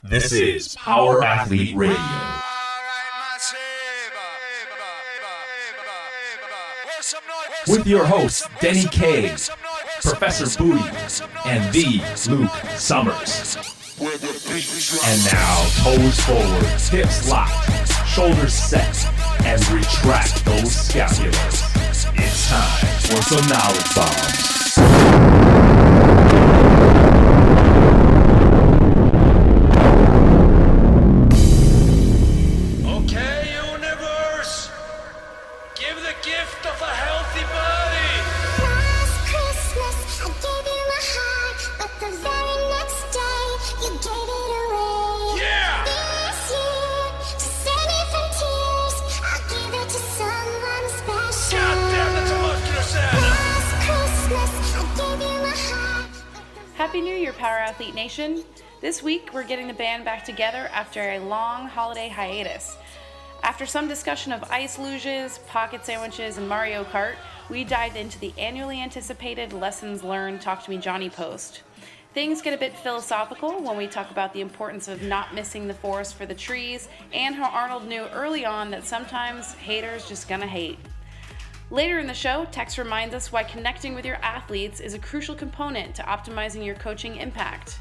This is Power Athlete Radio. With your hosts, Denny K, Professor Booty, and the Luke Summers. And now, toes forward, hips locked, shoulders set, and retract those scapulars. It's time for some knowledge bombs. Happy New Year, Power Athlete Nation! This week, we're getting the band back together after a long holiday hiatus. After some discussion of ice luges, pocket sandwiches, and Mario Kart, we dived into the annually anticipated Lessons Learned Talk To Me Johnnie post. Things get a bit philosophical when we talk about the importance of not missing the forest for the trees, and how Arnold knew early on that sometimes haters just gonna hate. Later in the show, Tex reminds us why connecting with your athletes is a crucial component to optimizing your coaching impact.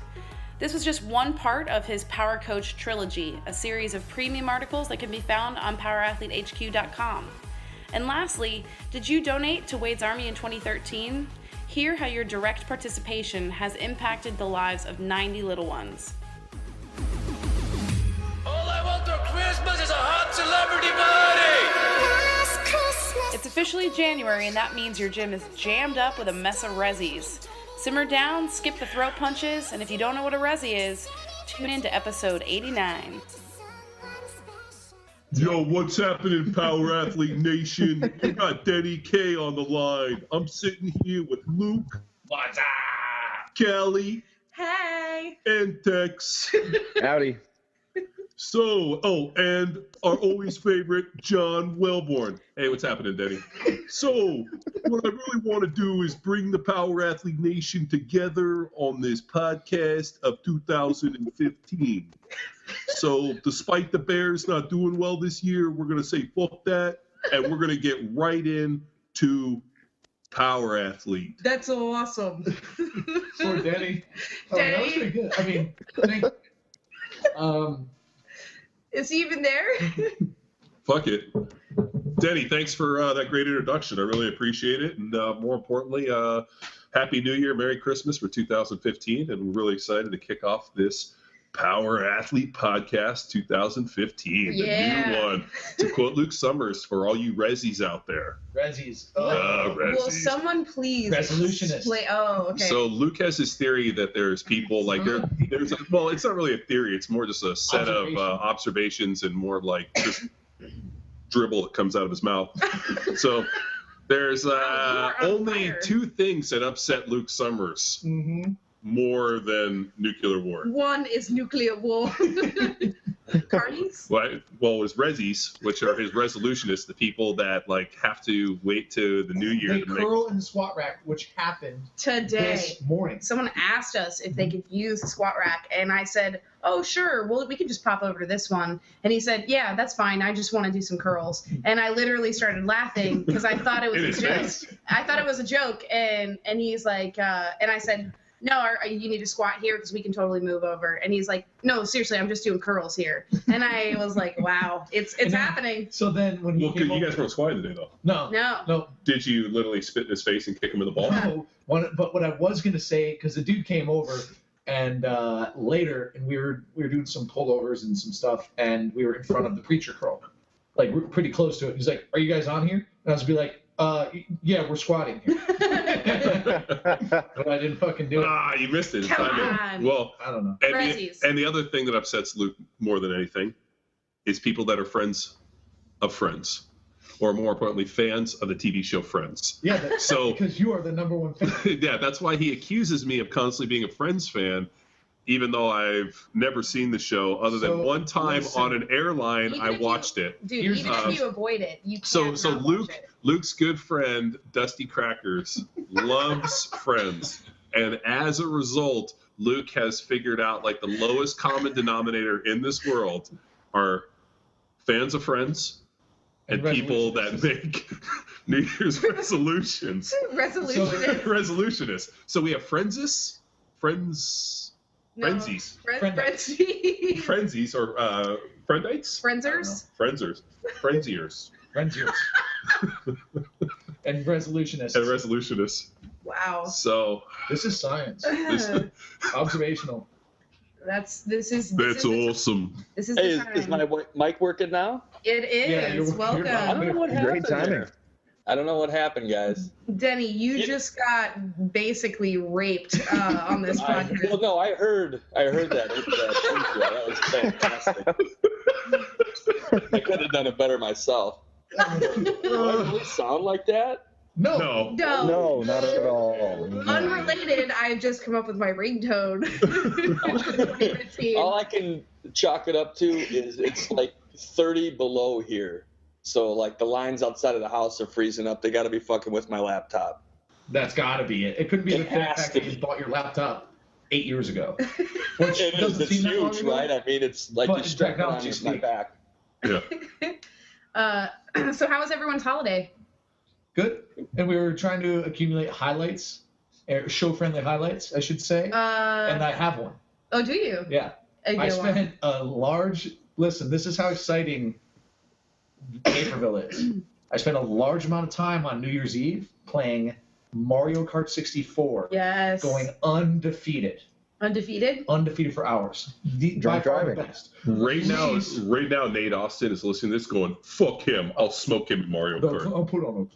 This was just one part of his Power Coach Trilogy, a series of premium articles that can be found on powerathletehq.com. And lastly, did you donate to Wade's Army in 2013? Hear how your direct participation has impacted the lives of 90 little ones. All I want for Christmas is a hot celebrity body! It's officially January, and that means your gym is jammed up with a mess of resis. Simmer down, skip the throat punches, and if you don't know what a resi is, tune in to episode 89. Yo, what's happening, Power Athlete Nation? You got Denny K on the line. I'm sitting here with Luke. What's up? Kelly. Hey! And Tex. Howdy. So, and our always favorite, John Wellborn. Hey, what's happening, Denny? So, what I really want to do is bring the Power Athlete Nation together on this podcast of 2015. So, despite the Bears not doing well this year, we're going to say fuck that, and we're going to get right into Power Athlete. That's awesome. For Denny. Oh, Denny. that was pretty good. I mean, Is he even there? Fuck it. Denny, thanks for that great introduction. I really appreciate it. And more importantly, Happy New Year, Merry Christmas for 2015. And we're really excited to kick off this Power Athlete Podcast 2015. Yeah. The new one. To quote Luke Summers, for all you resis out there. Resis. Resis. Will someone please Resolutionist. explain? Oh, okay. So Luke has this theory that there's people like there's well, it's not really a theory. It's more just a set of observations and more of like just dribble that comes out of his mouth. So there's only fire. two things that upset Luke Summers more than nuclear war. One is nuclear war. Carnies? Well, his resis, which are his resolutionists, the people that like have to wait to the new year They to make. curl in the SWAT rack, which happened Today. this morning. Someone asked us if they could use the squat rack, and I said, oh, sure, well, we can just pop over to this one. And he said, yeah, that's fine. I just want to do some curls. And I literally started laughing because I thought it was a joke. I thought it was a joke, and he's like, and I said, no, you need to squat here because we can totally move over. And he's like, no, seriously, I'm just doing curls here. And I was like, wow, it's happening. So then when he Well, came you over, guys weren't squatting today, though. No. Did you literally spit in his face and kick him in the ball? No. But what I was going to say, because the dude came over and later, and we were doing some pullovers and some stuff, and we were in front of the preacher curl. Like, we're pretty close to it. He's like, are you guys on here? And I was be like, yeah, we're squatting here. But I didn't fucking do it. You missed it. Come on. Well, I don't know. and the other thing that upsets Luke more than anything is people that are friends of friends, or more importantly, fans of the TV show Friends. Yeah, So because you are the number one fan. yeah, that's why he accuses me of constantly being a Friends fan, even though I've never seen the show other than one time on an airline. I watched it. Dude, even if you avoid it, you can't So not watch it. Luke's good friend, Dusty Crackers, loves Friends. And as a result, Luke has figured out like the lowest common denominator in this world are fans of Friends and people that make New Year's resolutions. Resolutionists. So we have Frenzies, Frenzies, or Friendites? Frenziers. And resolutionists. Wow. So this is science. Observational. That's awesome. This is Hey, the time. is my mic working now? It is. Yeah, Welcome. I don't know what happened. Great timing. There. I don't know what happened, guys. Denny, you just got basically raped on this podcast. Well, no, I heard that. That was fantastic. I could have done it better myself. Do I really sound like that? No, not at all. Unrelated, I've just come up with my ringtone. All I can chalk it up to is it's like 30 below here. So, like, the lines outside of the house are freezing up. They got to be fucking with my laptop. That's got to be it. It couldn't be the fact that you bought your laptop 8 years ago. Which It is. It's huge, right? I mean, it's like you're strapping on my back. Yeah. So how was everyone's holiday? Good. And we were trying to accumulate highlights, show-friendly highlights, I should say. And I have one. Oh, do you? Yeah. I spent a large... Listen, this is how exciting Naperville is. I spent a large amount of time on New Year's Eve playing Mario Kart 64. Yes. Going undefeated. Undefeated? Undefeated for hours. Drunk driving. The best. Right now, Nate Austin is listening to this going, fuck him. I'll smoke him in Mario Kart. I'll put on a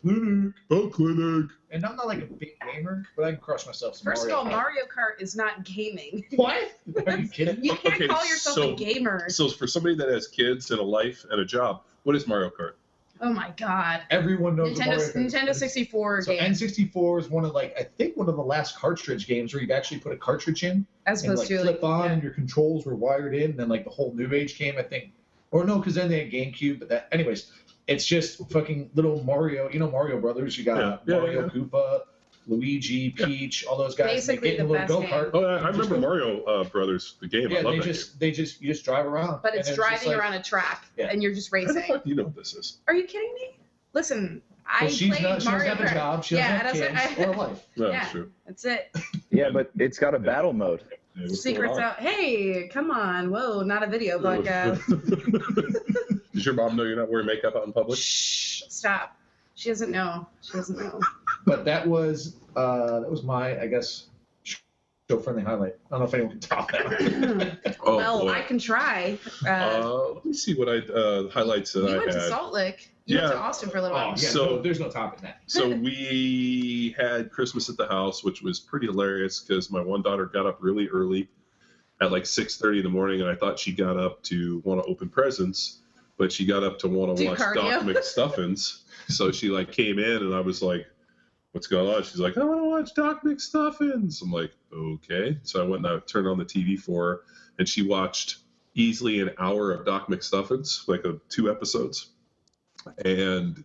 clinic. And I'm not like a big gamer, but I can crush myself some First Mario of all, Kart. Mario Kart is not gaming. What? Are you kidding? You can't call yourself a gamer. So for somebody that has kids and a life and a job, what is Mario Kart? Oh my god. Everyone knows what Mario Kart is. Nintendo 64 So game. N64 is one of I think one of the last cartridge games where you actually put a cartridge in As and opposed to flip on and your controls were wired in, and then like the whole New Age came, I think. Or no, because then they had GameCube, but that anyways, it's just fucking little Mario, Mario Brothers, you got Mario Koopa, Luigi, Peach, all those guys. Basically they get in the a little best go-kart. Oh, I remember Mario Brothers, the game. Yeah, I love you just drive around. But it's and driving just around a track Yeah. and you're just How the racing. fuck do you know what this is? Are you kidding me? Listen, I She played doesn't Mario have a Kart. job, she doesn't have kids or a life. No, Yeah. that's true. That's it. Yeah, but it's got a battle mode. Yeah, what's Secrets going on? out. Hey, come on. Whoa, not a video podcast. Does your mom know you're not wearing makeup out in public? Shh, stop. She doesn't know. She doesn't know. But that was my, I guess, show-friendly highlight. I don't know if anyone can top that. Oh, Well, boy. I can try. Let me see what highlights that You I went to had. Salt Lake. You went to Austin for a little Oh, while. yeah, So- there's no topping that. So we had Christmas at the house, which was pretty hilarious because my one daughter got up really early at like 6:30 in the morning, and I thought she got up to want to open presents, but she got up to want to Do watch cardio. Doc McStuffins. So she like came in, and I was like, "What's going on?" She's like, "I want to watch Doc McStuffins." I'm like, "Okay." So I went and I turned on the TV for her, and she watched easily an hour of Doc McStuffins, like 2 episodes, and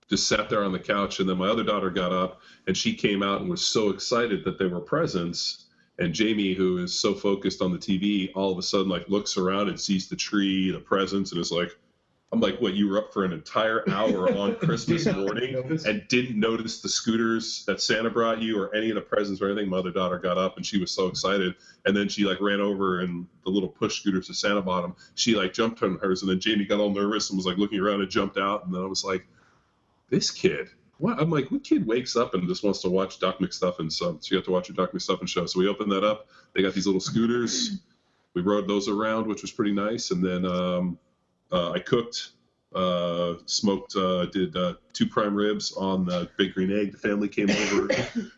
just sat there on the couch. And then my other daughter got up and she came out and was so excited that there were presents. And Jamie, who is so focused on the TV, all of a sudden like looks around and sees the tree, the presents, and is like, I'm like, what, you were up for an entire hour on Christmas morning and didn't notice the scooters that Santa brought you or any of the presents or anything? My other daughter got up and she was so excited. And then she like ran over and the little push scooters that Santa bought them, she like jumped on hers. And then Jamie got all nervous and was like looking around and jumped out. And then I was like, this kid, what? I'm like, what kid wakes up and just wants to watch Doc McStuffins? So she got to watch a Doc McStuffins show. So we opened that up. They got these little scooters. We rode those around, which was pretty nice. And then I cooked, smoked, did 2 prime ribs on the Big Green Egg. The family came over,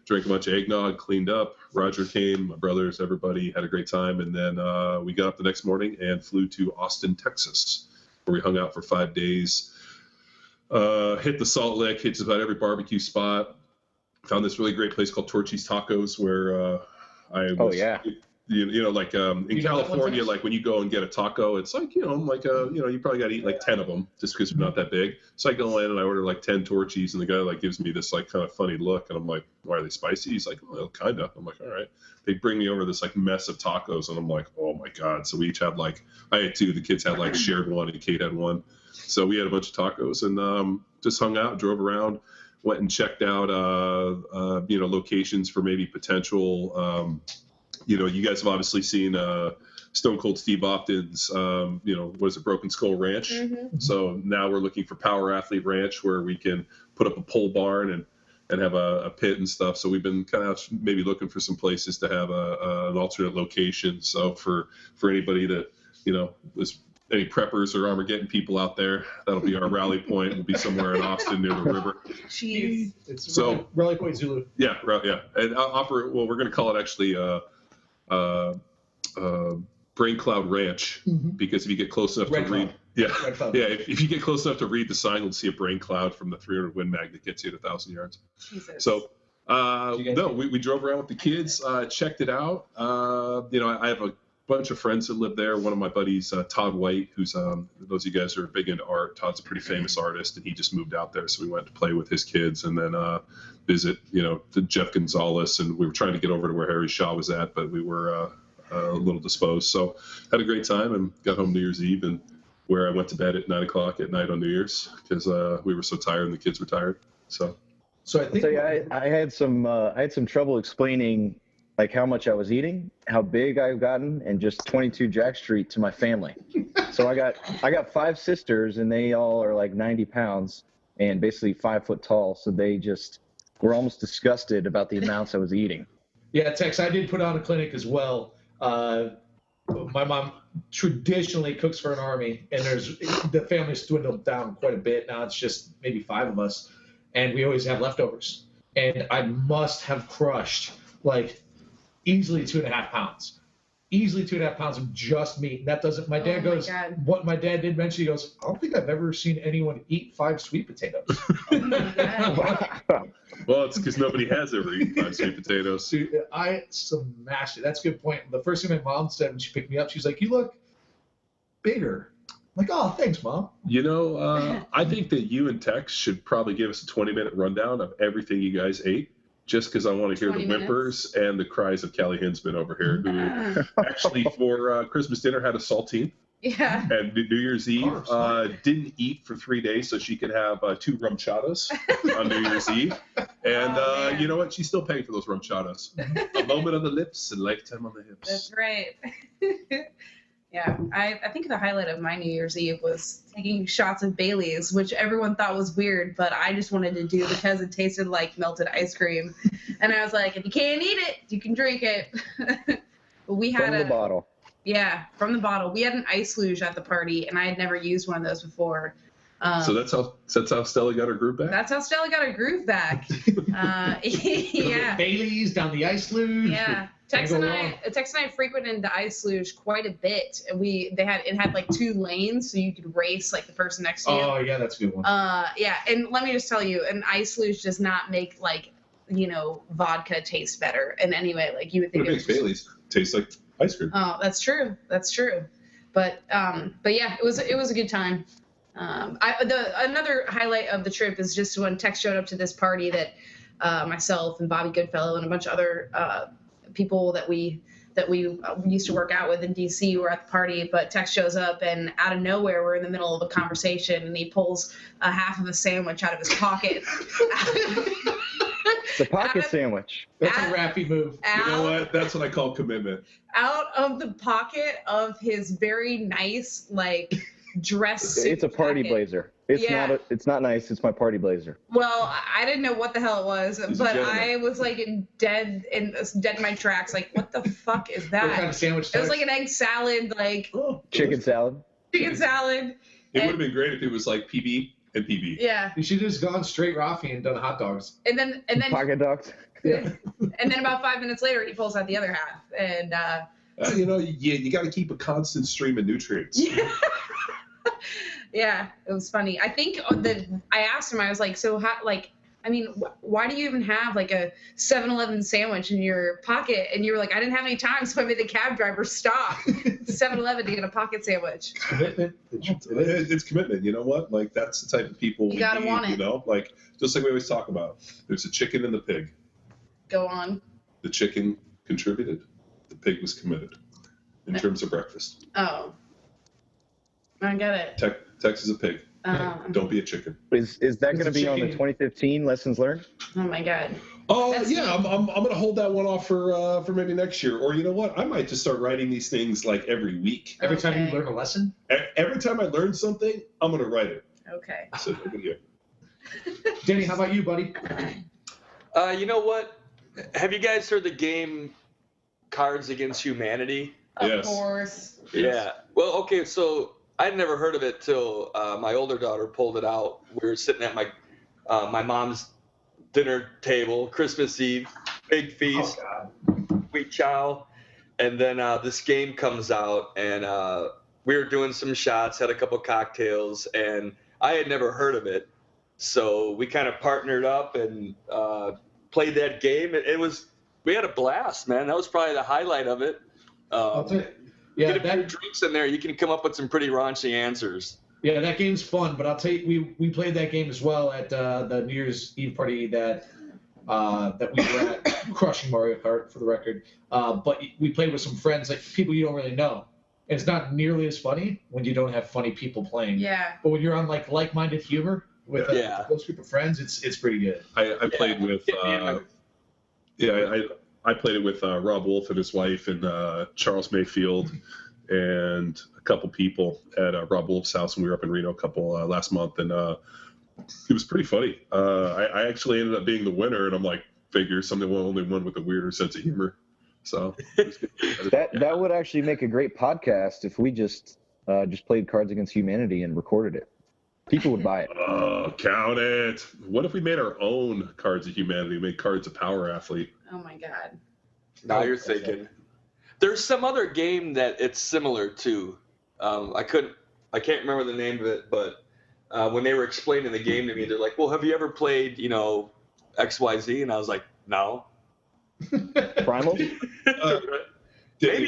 drank a bunch of eggnog, cleaned up. Roger came, my brothers, everybody had a great time. And then we got up the next morning and flew to Austin, Texas, where we hung out for 5 days. Hit the Salt Lick, hit just about every barbecue spot. Found this really great place called Torchy's Tacos where I was, you know, like in California, like when you go and get a taco, it's like, you know, like you probably got to eat like 10 of them just because they're not that big. So I go in and I order like 10 torchies, and the guy like gives me this like kind of funny look, and I'm like, why are they spicy? He's like, well, kind of. I'm like, all right. They bring me over this like mess of tacos, and I'm like, oh my god. So we each had like, I had 2, the kids had like shared one, and Kate had 1. So we had a bunch of tacos and just hung out, drove around, went and checked out you know, locations for maybe potential. You know, you guys have obviously seen Stone Cold Steve Austin's, you know, what is it, Broken Skull Ranch? Mm-hmm. So now we're looking for Power Athlete Ranch, where we can put up a pole barn and have a pit and stuff. So we've been kind of maybe looking for some places to have an alternate location. So for anybody that, you know, was any preppers or Armageddon people out there, that'll be our rally point. We'll be somewhere in Austin near the river. Jeez. It's So- Rally Point Zulu. Yeah, right. Yeah, and operate. Well, we're going to call it actually Brain Cloud Ranch, because if you get close enough Red to Cloud. read, yeah, Red Cloud. yeah, if you get close enough to read the sign, you'll see a brain cloud from the 300 Win Mag that gets you at 1,000 yards. Jesus. So, you guys no, do? we drove around with the kids, checked it out. You know, I have a bunch of friends that live there. One of my buddies, Todd White, who's those of you guys who are big into art. Todd's a pretty famous artist, and he just moved out there, so we went to play with his kids and then visit, you know, the Jeff Gonzalez, and we were trying to get over to where Harry Shaw was at, but we were a little disposed. So had a great time and got home New Year's Eve, and where I went to bed at 9 o'clock at night on New Year's because we were so tired and the kids were tired. So So I think So yeah, I had some trouble explaining like how much I was eating, how big I've gotten, and just 22 Jack Street to my family. So I got 5 sisters, and they all are like 90 pounds and basically 5 foot tall. So they just were almost disgusted about the amounts I was eating. Yeah, Tex, I did put on a clinic as well. My mom traditionally cooks for an army, and the family's dwindled down quite a bit. Now it's just maybe 5 of us, and we always have leftovers. And I must have crushed like easily 2.5 pounds. Easily 2.5 pounds of just meat. And that doesn't, my dad Oh my goes, God. what my dad did mention, he goes, I don't think I've ever seen anyone eat 5 sweet potatoes. Oh my God. well, it's because nobody has ever eaten 5 sweet potatoes. Dude, I smashed it. That's a good point. The first thing my mom said when she picked me up, she's like, you look bigger. I'm like, oh, thanks, Mom. You know, I think that you and Tex should probably give us a 20-minute rundown of everything you guys ate, just because I want to hear the 20 minutes? whimpers and the cries of Callie Hinsman over here, who actually for Christmas dinner had a saltine, Yeah. and New Year's Eve Carbs. didn't eat for 3 days so she could have 2 rumchadas on New Year's Eve. And Oh, man. you know what? She's still paying for those rumchadas. A moment on the lips, a lifetime on the hips. That's right. Yeah, I think the highlight of my New Year's Eve was taking shots of Bailey's, which everyone thought was weird, but I just wanted to do because it tasted like melted ice cream. And I was like, if you can't eat it, you can drink it. But we had From the bottle. Yeah, from the bottle. We had an ice luge at the party, and I had never used one of those before. So that's how Stella got her groove back? That's how Stella got her groove back. Yeah. Bailey's down the ice luge. Yeah. Tex and I frequented the ice luge quite a bit. And it had like 2 lanes, so you could race like the person next to you. Oh, yeah, that's a good one. Yeah, and let me just tell you, an ice luge does not make like, vodka taste better in any way. Like you would think It makes Bailey's taste like ice cream. Oh, that's true. That's true. But yeah, it was a good time. Another highlight of the trip is just when Tex showed up to this party that myself and Bobby Goodfellow and a bunch of other people that we used to work out with in DC were at the party. But Tex shows up, and out of nowhere, we're in the middle of a conversation, and he pulls a half of a sandwich out of his pocket. It's a pocket sandwich. That's a Raffy move. You know what? That's what I call commitment. Out of the pocket of his very nice, like, dress suit It's a party jacket. blazer. It's not nice. It's my party blazer. Well, I didn't know what the hell it was, He's a but gentleman. I was like dead in my tracks. Like, what the fuck is that? What kind of sandwich? It was Tex? like an egg salad, like Chicken salad. chicken salad. It would have been great if it was like PB and PB. Yeah, You should have just gone straight Raffy and done hot dogs. and then Pocket dogs. Yeah. and then about 5 minutes later, he pulls out the other half, and You got to keep a constant stream of nutrients. yeah, it was funny. I think I asked him. I was like, so how? Like, I mean, why do you even have like a 7-Eleven sandwich in your pocket? And you were like, I didn't have any time, so I made the cab driver stop the 7-Eleven to get a pocket sandwich. Commitment. It's commitment. You know what? Like, that's the type of people You gotta want it. You know, like, just like we always talk about. There's a chicken and the pig. Go on. The chicken contributed. The pig was committed in terms of breakfast. Oh. I get it. Tex is a pig. Don't be a chicken. Is that going to be on the 2015 lessons learned? Oh my God. Oh yeah, I'm gonna hold that one off for maybe next year. Or you know what? I might just start writing these things like every week. Every time you learn a lesson? Every time I learn something, I'm gonna write it. Okay. So over here. Danny, how about you, buddy? You know what? Have you guys heard the game Cards Against Humanity? Of course. Yeah. Well, okay, so I'd never heard of it till my older daughter pulled it out. We were sitting at my mom's dinner table, Christmas Eve, big feast, sweet chow, and then this game comes out, and we were doing some shots, had a couple cocktails, and I had never heard of it, so we kind of partnered up and played that game. We had a blast, man. That was probably the highlight of it. Yeah, get a few drinks in there, you can come up with some pretty raunchy answers. Yeah, that game's fun, but I'll tell you, we played that game as well at the New Year's Eve party that we were at, crushing Mario Kart for the record. But we played with some friends, like people you don't really know. And it's not nearly as funny when you don't have funny people playing. Yeah. But when you're on like-minded humor with a close group of friends, it's pretty good. I played with I played it with Rob Wolf and his wife and Charles Mayfield and a couple people at Rob Wolf's house when we were up in Reno last month, and it was pretty funny. I actually ended up being the winner, and I'm like, figure something only one with a weirder sense of humor. So that would actually make a great podcast if we just played Cards Against Humanity and recorded it. People would buy it. Oh, count it. What if we made our own Cards of Humanity, made Cards of Power Athlete? Oh my God. Now you're thinking. There's some other game that it's similar to. I can't remember the name of it, but when they were explaining the game to me, they're like, well, have you ever played, XYZ? And I was like, no. Primal? Maybe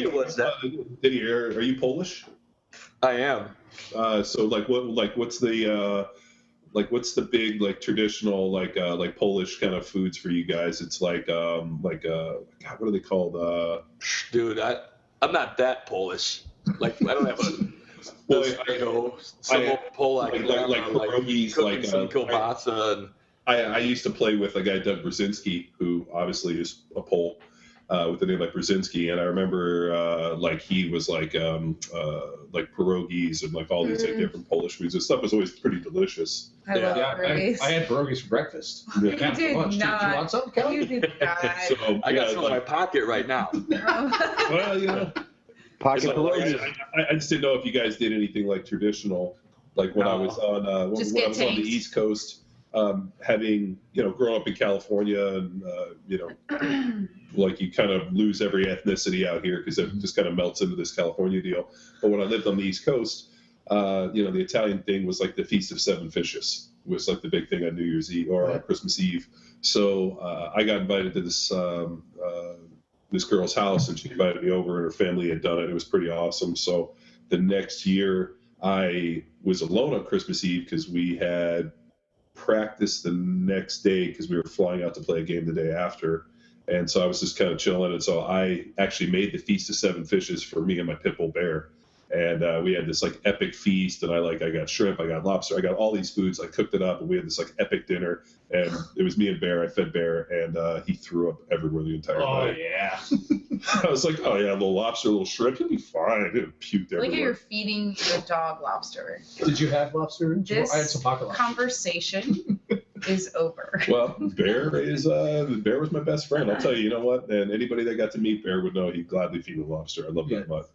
it was that. Diddy, are you Polish? I am. So what's the big traditional Polish kind of foods for you guys? It's God, what are they called? Dude, I'm not that Polish. Like I don't have some Polak like pierogies, like some kielbasa. And I used to play with a guy Doug Brzezinski, who obviously is a Pole. With the name like Brzezinski, and I remember he was like pierogies and like all these like different Polish foods. This stuff was always pretty delicious. I love pierogies. I had pierogies for breakfast. You did not. Do you want some, Kelly? You did not. So, I got some in my pocket right now. Well, Pocket pierogies. I just didn't know if you guys did anything like traditional, like when I was on when I was on the East Coast. Having grown up in California and like you kind of lose every ethnicity out here because it just kind of melts into this California deal. But when I lived on the East Coast, the Italian thing was like the Feast of Seven Fishes was like the big thing on New Year's Eve or Christmas Eve. So I got invited to this girl's house, and she invited me over, and her family had done it. It was pretty awesome. So the next year I was alone on Christmas Eve because we had practice the next day because we were flying out to play a game the day after, and so I was just kind of chilling, and so I actually made the Feast of Seven Fishes for me and my pit bull bear, and we had this like epic feast, and I got shrimp, I got lobster, I got all these foods, I cooked it up, and we had this like epic dinner, and it was me and Bear. I fed Bear, and he threw up everywhere the entire night. Yeah. I was like, oh yeah, a little lobster, a little shrimp, he'll be fine. It puked everywhere. Look at you're feeding your dog lobster. Did you have lobster? This I had some pocket lobster. conversation is over. Well, Bear was my best friend. I'll tell you, you know what? And anybody that got to meet Bear would know he'd gladly feed me lobster. I love that much.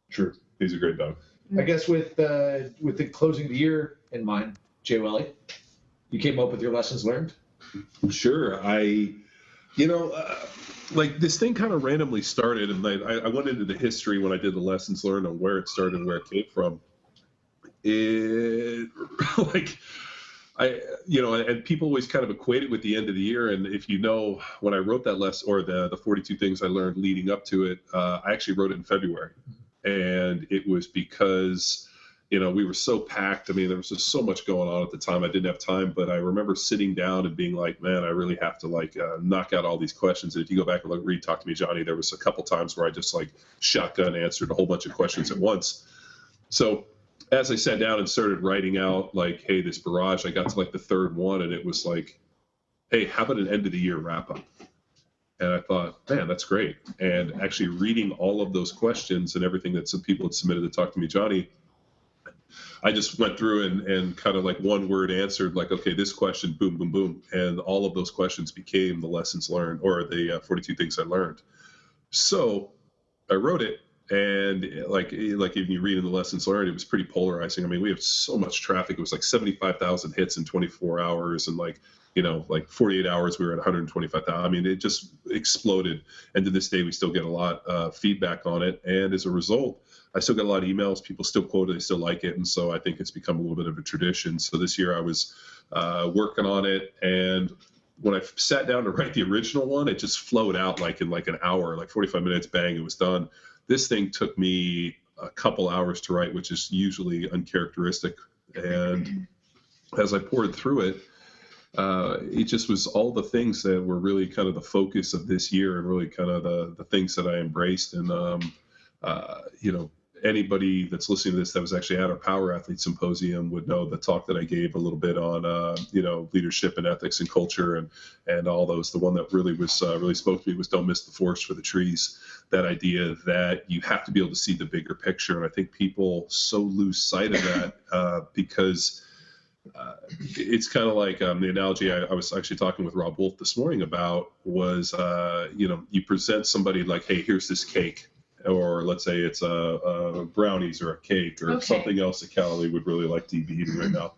Sure, he's a great dog. I guess with the closing of the year in mind, Jay Welly, you came up with your lessons learned. Sure, like this thing kind of randomly started, and I went into the history when I did the lessons learned on where it started and where it came from. and people always kind of equate it with the end of the year. And if you know, when I wrote that lesson, or the 42 things I learned leading up to it, I actually wrote it in February. And it was because, we were so packed. I mean, there was just so much going on at the time. I didn't have time, but I remember sitting down and being like, man, I really have to knock out all these questions. And if you go back and read Talk to Me Johnnie, there was a couple times where I just shotgun answered a whole bunch of questions at once. So as I sat down and started writing out hey, this barrage, I got to the third one, and it was hey, how about an end of the year wrap up? And I thought, man, that's great. And actually reading all of those questions and everything that some people had submitted to Talk to Me Johnnie, I just went through and kind of one word answered, okay, this question, boom, boom, boom. And all of those questions became the lessons learned, or the 42 things I learned. So I wrote it. And even you read in the lessons learned, it was pretty polarizing. I mean, we have so much traffic. It was 75,000 hits in 24 hours. And 48 hours, we were at 125,000. I mean, it just exploded. And to this day, we still get a lot of feedback on it. And as a result, I still get a lot of emails. People still quote it. They still like it. And so I think it's become a little bit of a tradition. So this year I was working on it. And when I sat down to write the original one, it just flowed out in an hour, 45 minutes, bang, it was done. This thing took me a couple hours to write, which is usually uncharacteristic. And as I poured through it, it just was all the things that were really kind of the focus of this year, and really kind of the things that I embraced. And, anybody that's listening to this that was actually at our Power Athlete Symposium would know the talk that I gave a little bit on, leadership and ethics and culture and all those. The one that really was really spoke to me was don't miss the forest for the trees. That idea that you have to be able to see the bigger picture. And I think people so lose sight of that because it's kind of the analogy I was actually talking with Rob Wolf this morning about was, you present somebody hey, here's this cake. Or let's say it's a brownies or a cake or something else that Callie would really like to be eating right now.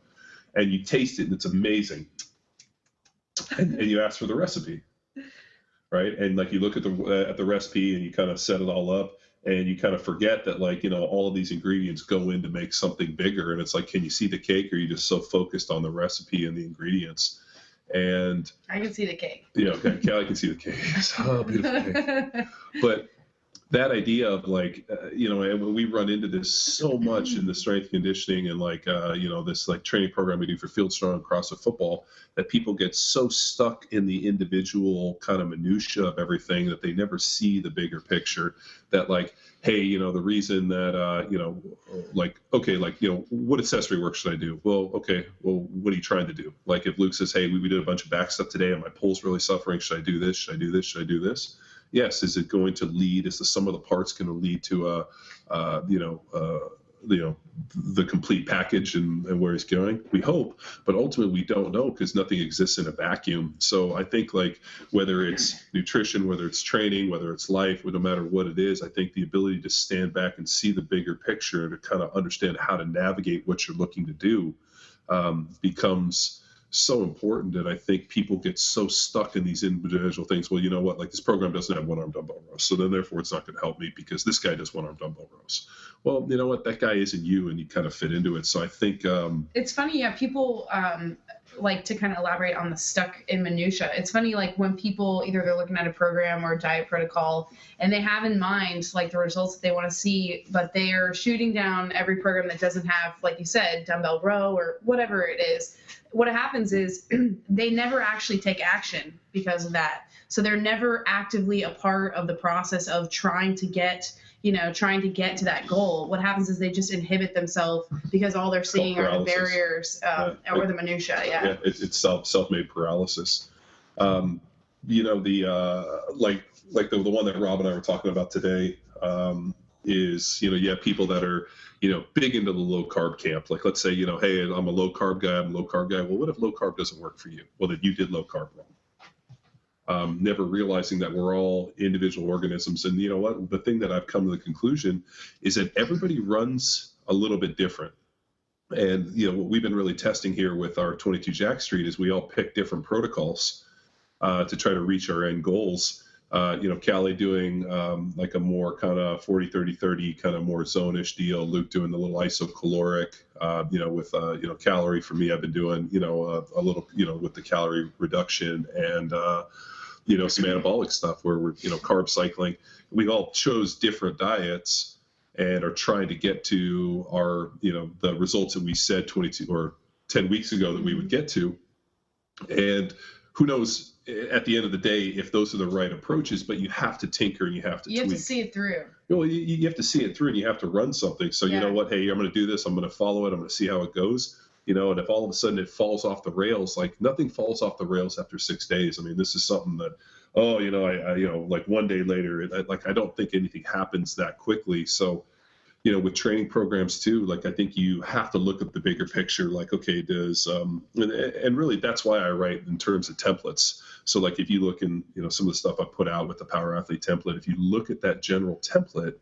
And you taste it and it's amazing. And you ask for the recipe, right? And you look at the recipe and you kind of set it all up and you kind of forget that all of these ingredients go in to make something bigger. And it's can you see the cake, or are you just so focused on the recipe and the ingredients? And I can see the cake. Yeah, okay. Callie can see the cake. Oh, beautiful cake. But that idea of and we run into this so much in the strength conditioning and this training program we do for Field Strong and CrossFit football, that people get so stuck in the individual kind of minutia of everything that they never see the bigger picture. That hey, the reason that what accessory work should I do? Well, okay, well, what are you trying to do? If Luke says, hey, we did a bunch of back stuff today and my pull's really suffering, should I do this? Should I do this? Should I do this? Yes. Is it going to lead? Is the sum of the parts going to lead to the complete package and where he's going? We hope, but ultimately we don't know because nothing exists in a vacuum. So I think whether it's nutrition, whether it's training, whether it's life, no matter what it is, I think the ability to stand back and see the bigger picture and to kind of understand how to navigate what you're looking to do becomes so important. And I think people get so stuck in these individual things. Well, you know what, this program doesn't have one-arm dumbbell rows, so then therefore it's not going to help me because this guy does one-arm dumbbell rows. Well, you know what, that guy isn't you, and you kind of fit into it. So I think it's funny. Yeah, people like to kind of elaborate on the stuck in minutia. It's funny, when people either they're looking at a program or a diet protocol and they have in mind the results that they want to see, but they are shooting down every program that doesn't have, like you said, dumbbell row or whatever it is. What happens is they never actually take action because of that. So they're never actively a part of the process of trying to get to that goal. What happens is they just inhibit themselves because all they're seeing are the barriers or the minutia. Yeah. It's self-made paralysis. The one that Rob and I were talking about today is, you have people that are, big into the low carb camp. Let's say, hey, I'm a low carb guy. Well, what if low carb doesn't work for you? Well, then you did low carb wrong. Never realizing that we're all individual organisms. And you know what? The thing that I've come to the conclusion is that everybody runs a little bit different. And, what we've been really testing here with our 22 Jack Street is we all pick different protocols to try to reach our end goals. Callie doing like a more kind of 40-30-30 kind of more zone-ish deal. Luke doing the little isocaloric, with calorie. For me, I've been doing, a little, with the calorie reduction and, some anabolic stuff where we're, carb cycling. We all chose different diets and are trying to get to our, the results that we said 22 or 10 weeks ago that we would get to. And who knows at the end of the day if those are the right approaches, but you have to tinker and you have to tweak. You have to see it through. Well, you have to see it through and you have to run something. So you know what, hey, I'm going to do this. I'm going to follow it. I'm going to see how it goes. And if all of a sudden it falls off the rails, like nothing falls off the rails after 6 days. I mean, this is something that, like one day later, I don't think anything happens that quickly. So, with training programs too, like I think you have to look at the bigger picture. Like, okay, and really that's why I write in terms of templates. So like if you look in, some of the stuff I put out with the Power Athlete template, if you look at that general template,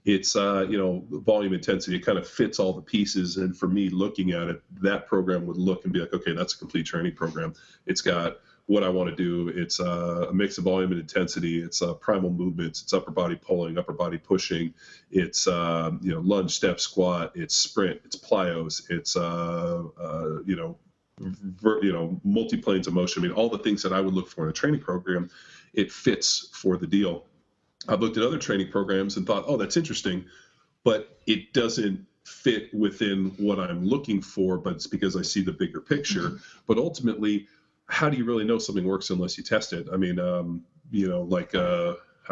it's volume intensity. It kind of fits all the pieces. And for me, looking at it, that program would look and be like, okay, that's a complete training program. It's got what I want to do. It's a mix of volume and intensity. It's primal movements. It's upper body pulling, upper body pushing. It's lunge, step, squat. It's sprint. It's plyos. It's multi-planes of motion. I mean, all the things that I would look for in a training program, it fits for the deal. I've looked at other training programs and thought, oh, that's interesting, but it doesn't fit within what I'm looking for, but it's because I see the bigger picture. Mm-hmm. But ultimately, how do you really know something works unless you test it? I mean, I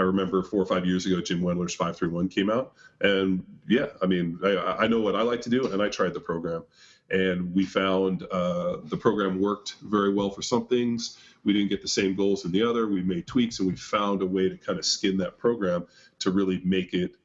remember 4 or 5 years ago, Jim Wendler's 5-3-1 came out. And yeah, I mean, I know what I like to do, and I tried the program. And we found the program worked very well for some things. We didn't get the same goals in the other. We made tweaks, and we found a way to kind of skin that program to really make it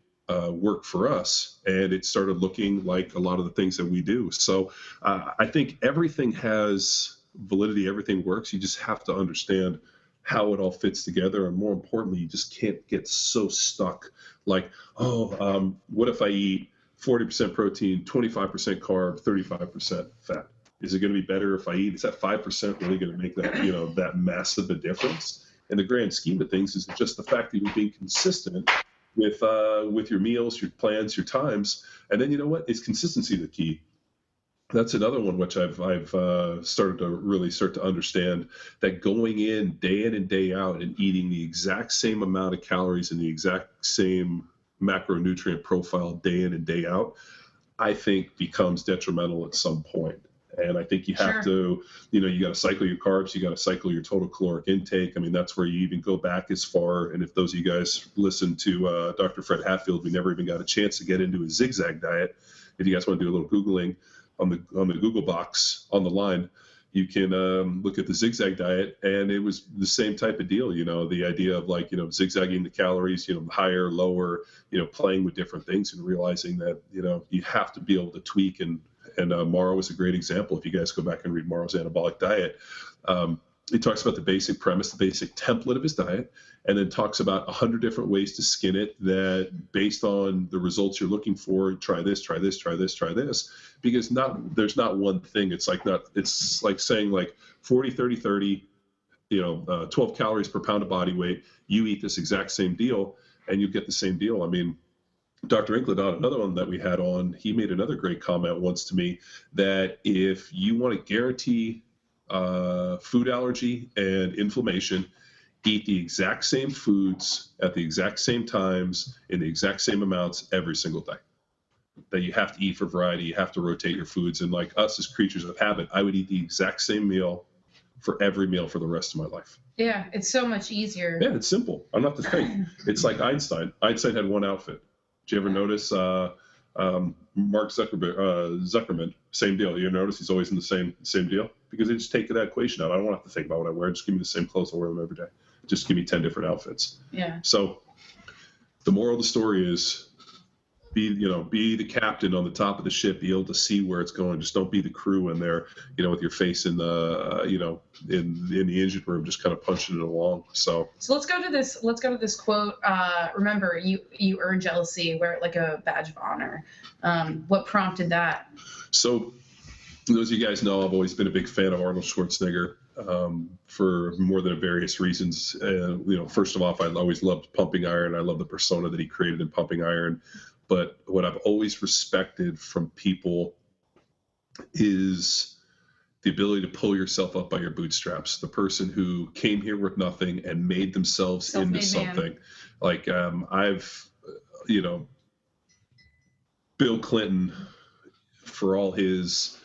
work for us. And it started looking like a lot of the things that we do. So I think everything has validity, everything works. You just have to understand how it all fits together. And more importantly, you just can't get so stuck like, what if I eat 40% protein, 25% carb, 35% fat? Is it going to be better if I eat? Is that 5% really going to make that, that massive a difference? In the grand scheme of things, is just the fact that you're being consistent with your meals, your plans, your times. And then, it's consistency the key. That's another one which I've started to really start to understand, that going in and day out and eating the exact same amount of calories and the exact same macronutrient profile day in and day out, I think becomes detrimental at some point. And I think you have to, you got to cycle your carbs, you got to cycle your total caloric intake. I mean, that's where you even go back as far. And if those of you guys listen to Dr. Fred Hatfield, we never even got a chance to get into his zigzag diet. If you guys want to do a little Googling on the Google box on the line, you can look at the zigzag diet, and it was the same type of deal. The idea of like, zigzagging the calories, higher, lower, playing with different things and realizing that, you have to be able to tweak. And Morrow is a great example. If you guys go back and read Morrow's anabolic diet, he talks about the basic premise, the basic template of his diet, and then talks about 100 different ways to skin it that based on the results you're looking for, try this, try this, try this, try this, because there's not one thing. It's like saying like 40-30-30, 12 calories per pound of body weight. You eat this exact same deal and you get the same deal. I mean, Dr. Incledon, another one that we had on, he made another great comment once to me that if you want to guarantee food allergy and inflammation, eat the exact same foods at the exact same times in the exact same amounts every single day. That you have to eat for variety, you have to rotate your foods. And like us as creatures of habit, I would eat the exact same meal for every meal for the rest of my life. Yeah, it's so much easier. Yeah, it's simple. I don't have to think. It's like Einstein. Einstein had one outfit. Did you ever notice Mark Zuckerman, same deal? You ever notice he's always in the same deal? Because they just take that equation out. I don't want to have to think about what I wear. Just give me the same clothes. I'll wear them every day. Just give me 10 different outfits. Yeah. So the moral of the story is be the captain on the top of the ship, be able to see where it's going. Just don't be the crew in there, with your face in the, in the engine room, just kind of punching it along. So let's go to this quote. Remember, you earn jealousy, wear it like a badge of honor. What prompted that? So those of you guys know, I've always been a big fan of Arnold Schwarzenegger for more than various reasons. First of all, I always loved Pumping Iron. I love the persona that he created in Pumping Iron. But what I've always respected from people is the ability to pull yourself up by your bootstraps. The person who came here with nothing and made themselves Self-made into man. something. Like Bill Clinton, for all his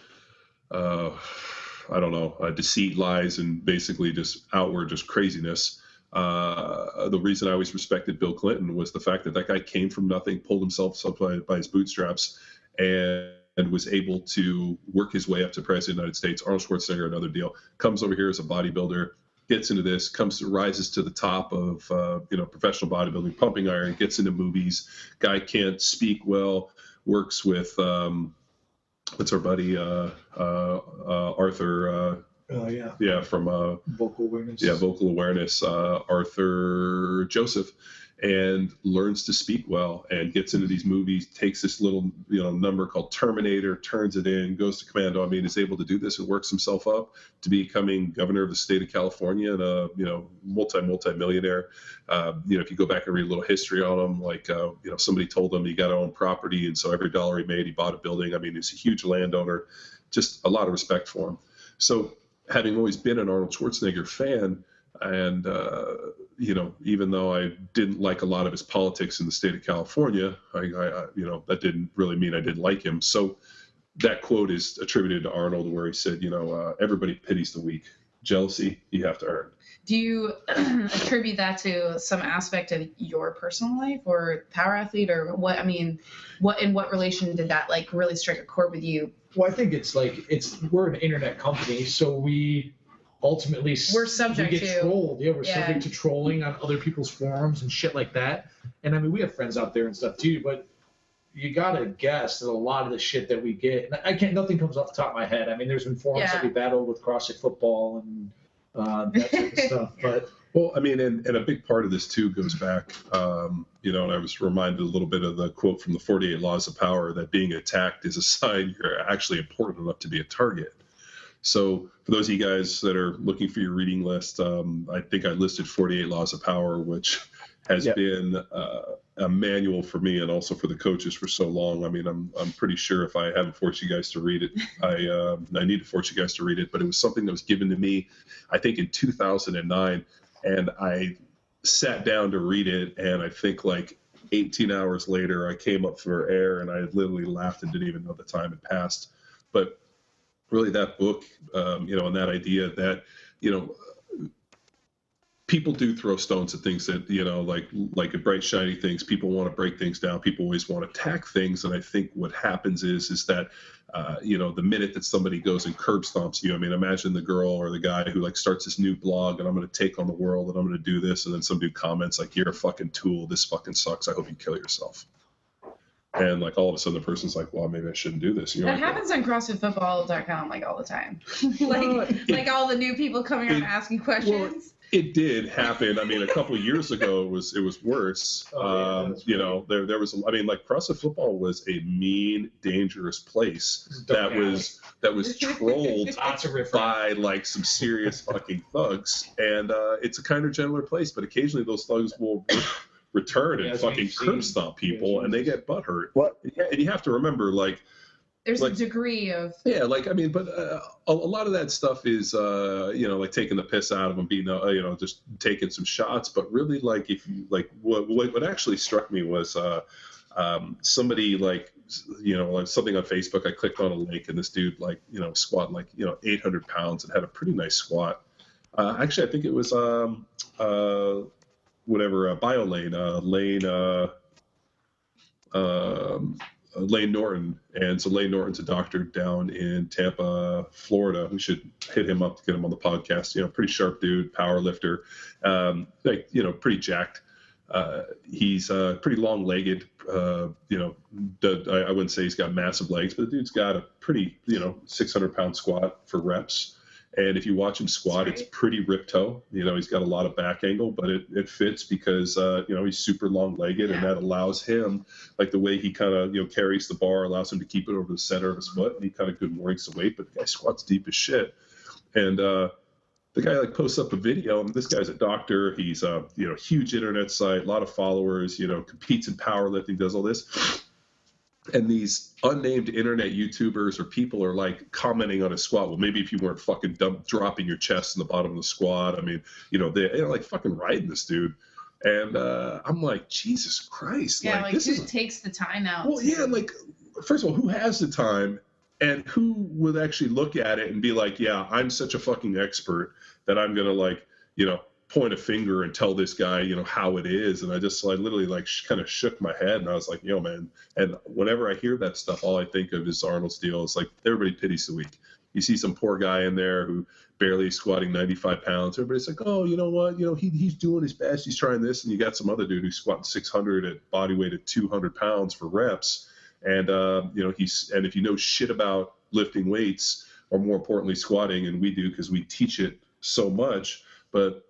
deceit, lies, and basically just outward just craziness. The reason I always respected Bill Clinton was the fact that that guy came from nothing, pulled himself up by his bootstraps, and was able to work his way up to president of the United States. Arnold Schwarzenegger, another deal, comes over here as a bodybuilder, gets into this, rises to the top of professional bodybuilding, Pumping Iron, gets into movies. Guy can't speak well, works with what's our buddy Arthur. From Vocal Awareness. Yeah, Vocal Awareness. Arthur Joseph, and learns to speak well and gets into these movies, takes this little number called Terminator, turns it in, goes to Commando. I mean, is able to do this and works himself up to becoming governor of the state of California and a multi-millionaire. If you go back and read a little history on him, somebody told him he got to own property, and so every dollar he made, he bought a building. I mean, he's a huge landowner. Just a lot of respect for him. So, having always been an Arnold Schwarzenegger fan, and even though I didn't like a lot of his politics in the state of California, that didn't really mean I didn't like him. So that quote is attributed to Arnold, where he said, everybody pities the weak. Jealousy, you have to earn. Do you attribute that to some aspect of your personal life or power athlete, or what? I mean, in what relation did that really strike a chord with you? Well, I think we're an internet company, so we ultimately subject we get to trolled. Yeah, we're subject to trolling on other people's forums and shit like that. And I mean, we have friends out there and stuff too, but you gotta guess that a lot of the shit that we get, nothing comes off the top of my head. I mean, there's been forums that we battled with CrossFit football and that type of stuff. But well, I mean, and a big part of this too goes back, and I was reminded a little bit of the quote from the 48 Laws of Power, that being attacked is a sign you're actually important enough to be a target. So for those of you guys that are looking for your reading list, I think I listed 48 Laws of Power, which has been a manual for me and also for the coaches for so long. I mean, I'm pretty sure if I haven't forced you guys to read it, I need to force you guys to read it. But it was something that was given to me, I think, in 2009, and I sat down to read it, and I think 18 hours later, I came up for air, and I literally laughed and didn't even know the time had passed. But really, that book, and that idea that, people do throw stones at things that, like a bright, shiny things. People want to break things down. People always want to attack things. And I think what happens is that, the minute that somebody goes and curb stomps you, I mean, imagine the girl or the guy who starts this new blog and I'm going to take on the world and I'm going to do this. And then some dude comments you're a fucking tool. This fucking sucks. I hope you kill yourself. And all of a sudden the person's like, well, maybe I shouldn't do this. And that happens on CrossFitFootball.com all the time. All the new people coming around asking questions. Well, it did happen. I mean, a couple of years ago it was worse. There was, CrossFit Football was a mean, dangerous place that was trolled by some serious fucking thugs. And it's a kinder, gentler place, but occasionally those thugs will return and fucking curb stomp people, and they get butthurt. What? And you have to remember, there's a degree of but a lot of that stuff is taking the piss out of them, being just taking some shots. But really, if you what actually struck me was somebody something on Facebook. I clicked on a link, and this dude squatting 800 pounds and had a pretty nice squat. Actually, I think it was BioLane, Lane Norton. And so Lane Norton's a doctor down in Tampa, Florida. We should hit him up to get him on the podcast. Pretty sharp dude, power lifter, pretty jacked. He's pretty long-legged. I wouldn't say he's got massive legs, but the dude's got a pretty 600-pound squat for reps. And if you watch him squat, it's pretty rip-toe. You know, he's got a lot of back angle, but it fits because, you know, he's super long-legged, and that allows him, like the way he kind of, you know, carries the bar, allows him to keep it over the center of his foot, and he kind of good mornings the weight, but the guy squats deep as shit. And the guy like posts up a video, and this guy's a doctor. He's a, you know, huge internet site, a lot of followers, you know, competes in powerlifting, does all this. And these unnamed internet YouTubers or people are like commenting on a squat. Well, maybe if you weren't fucking dropping your chest in the bottom of the squat. I mean, you know, they're like fucking riding this dude. And I'm like, Jesus Christ. Yeah, like this who takes the time out? Well, yeah, like, first of all, who has the time? And who would actually look at it and be like, yeah, I'm such a fucking expert that I'm going to, like, you know, point a finger and tell this guy, you know, how it is. And I literally like kind of shook my head, and I was like, yo, man. And whenever I hear that stuff, all I think of is Arnold's deal. It's like everybody pities the weak. You see some poor guy in there who barely squatting 95 pounds. Everybody's like, oh, you know what? You know, he's doing his best. He's trying this. And you got some other dude who's squatting 600 at body weight at 200 pounds for reps. And, you know, and if you know shit about lifting weights, or more importantly, squatting, and we do because we teach it so much, but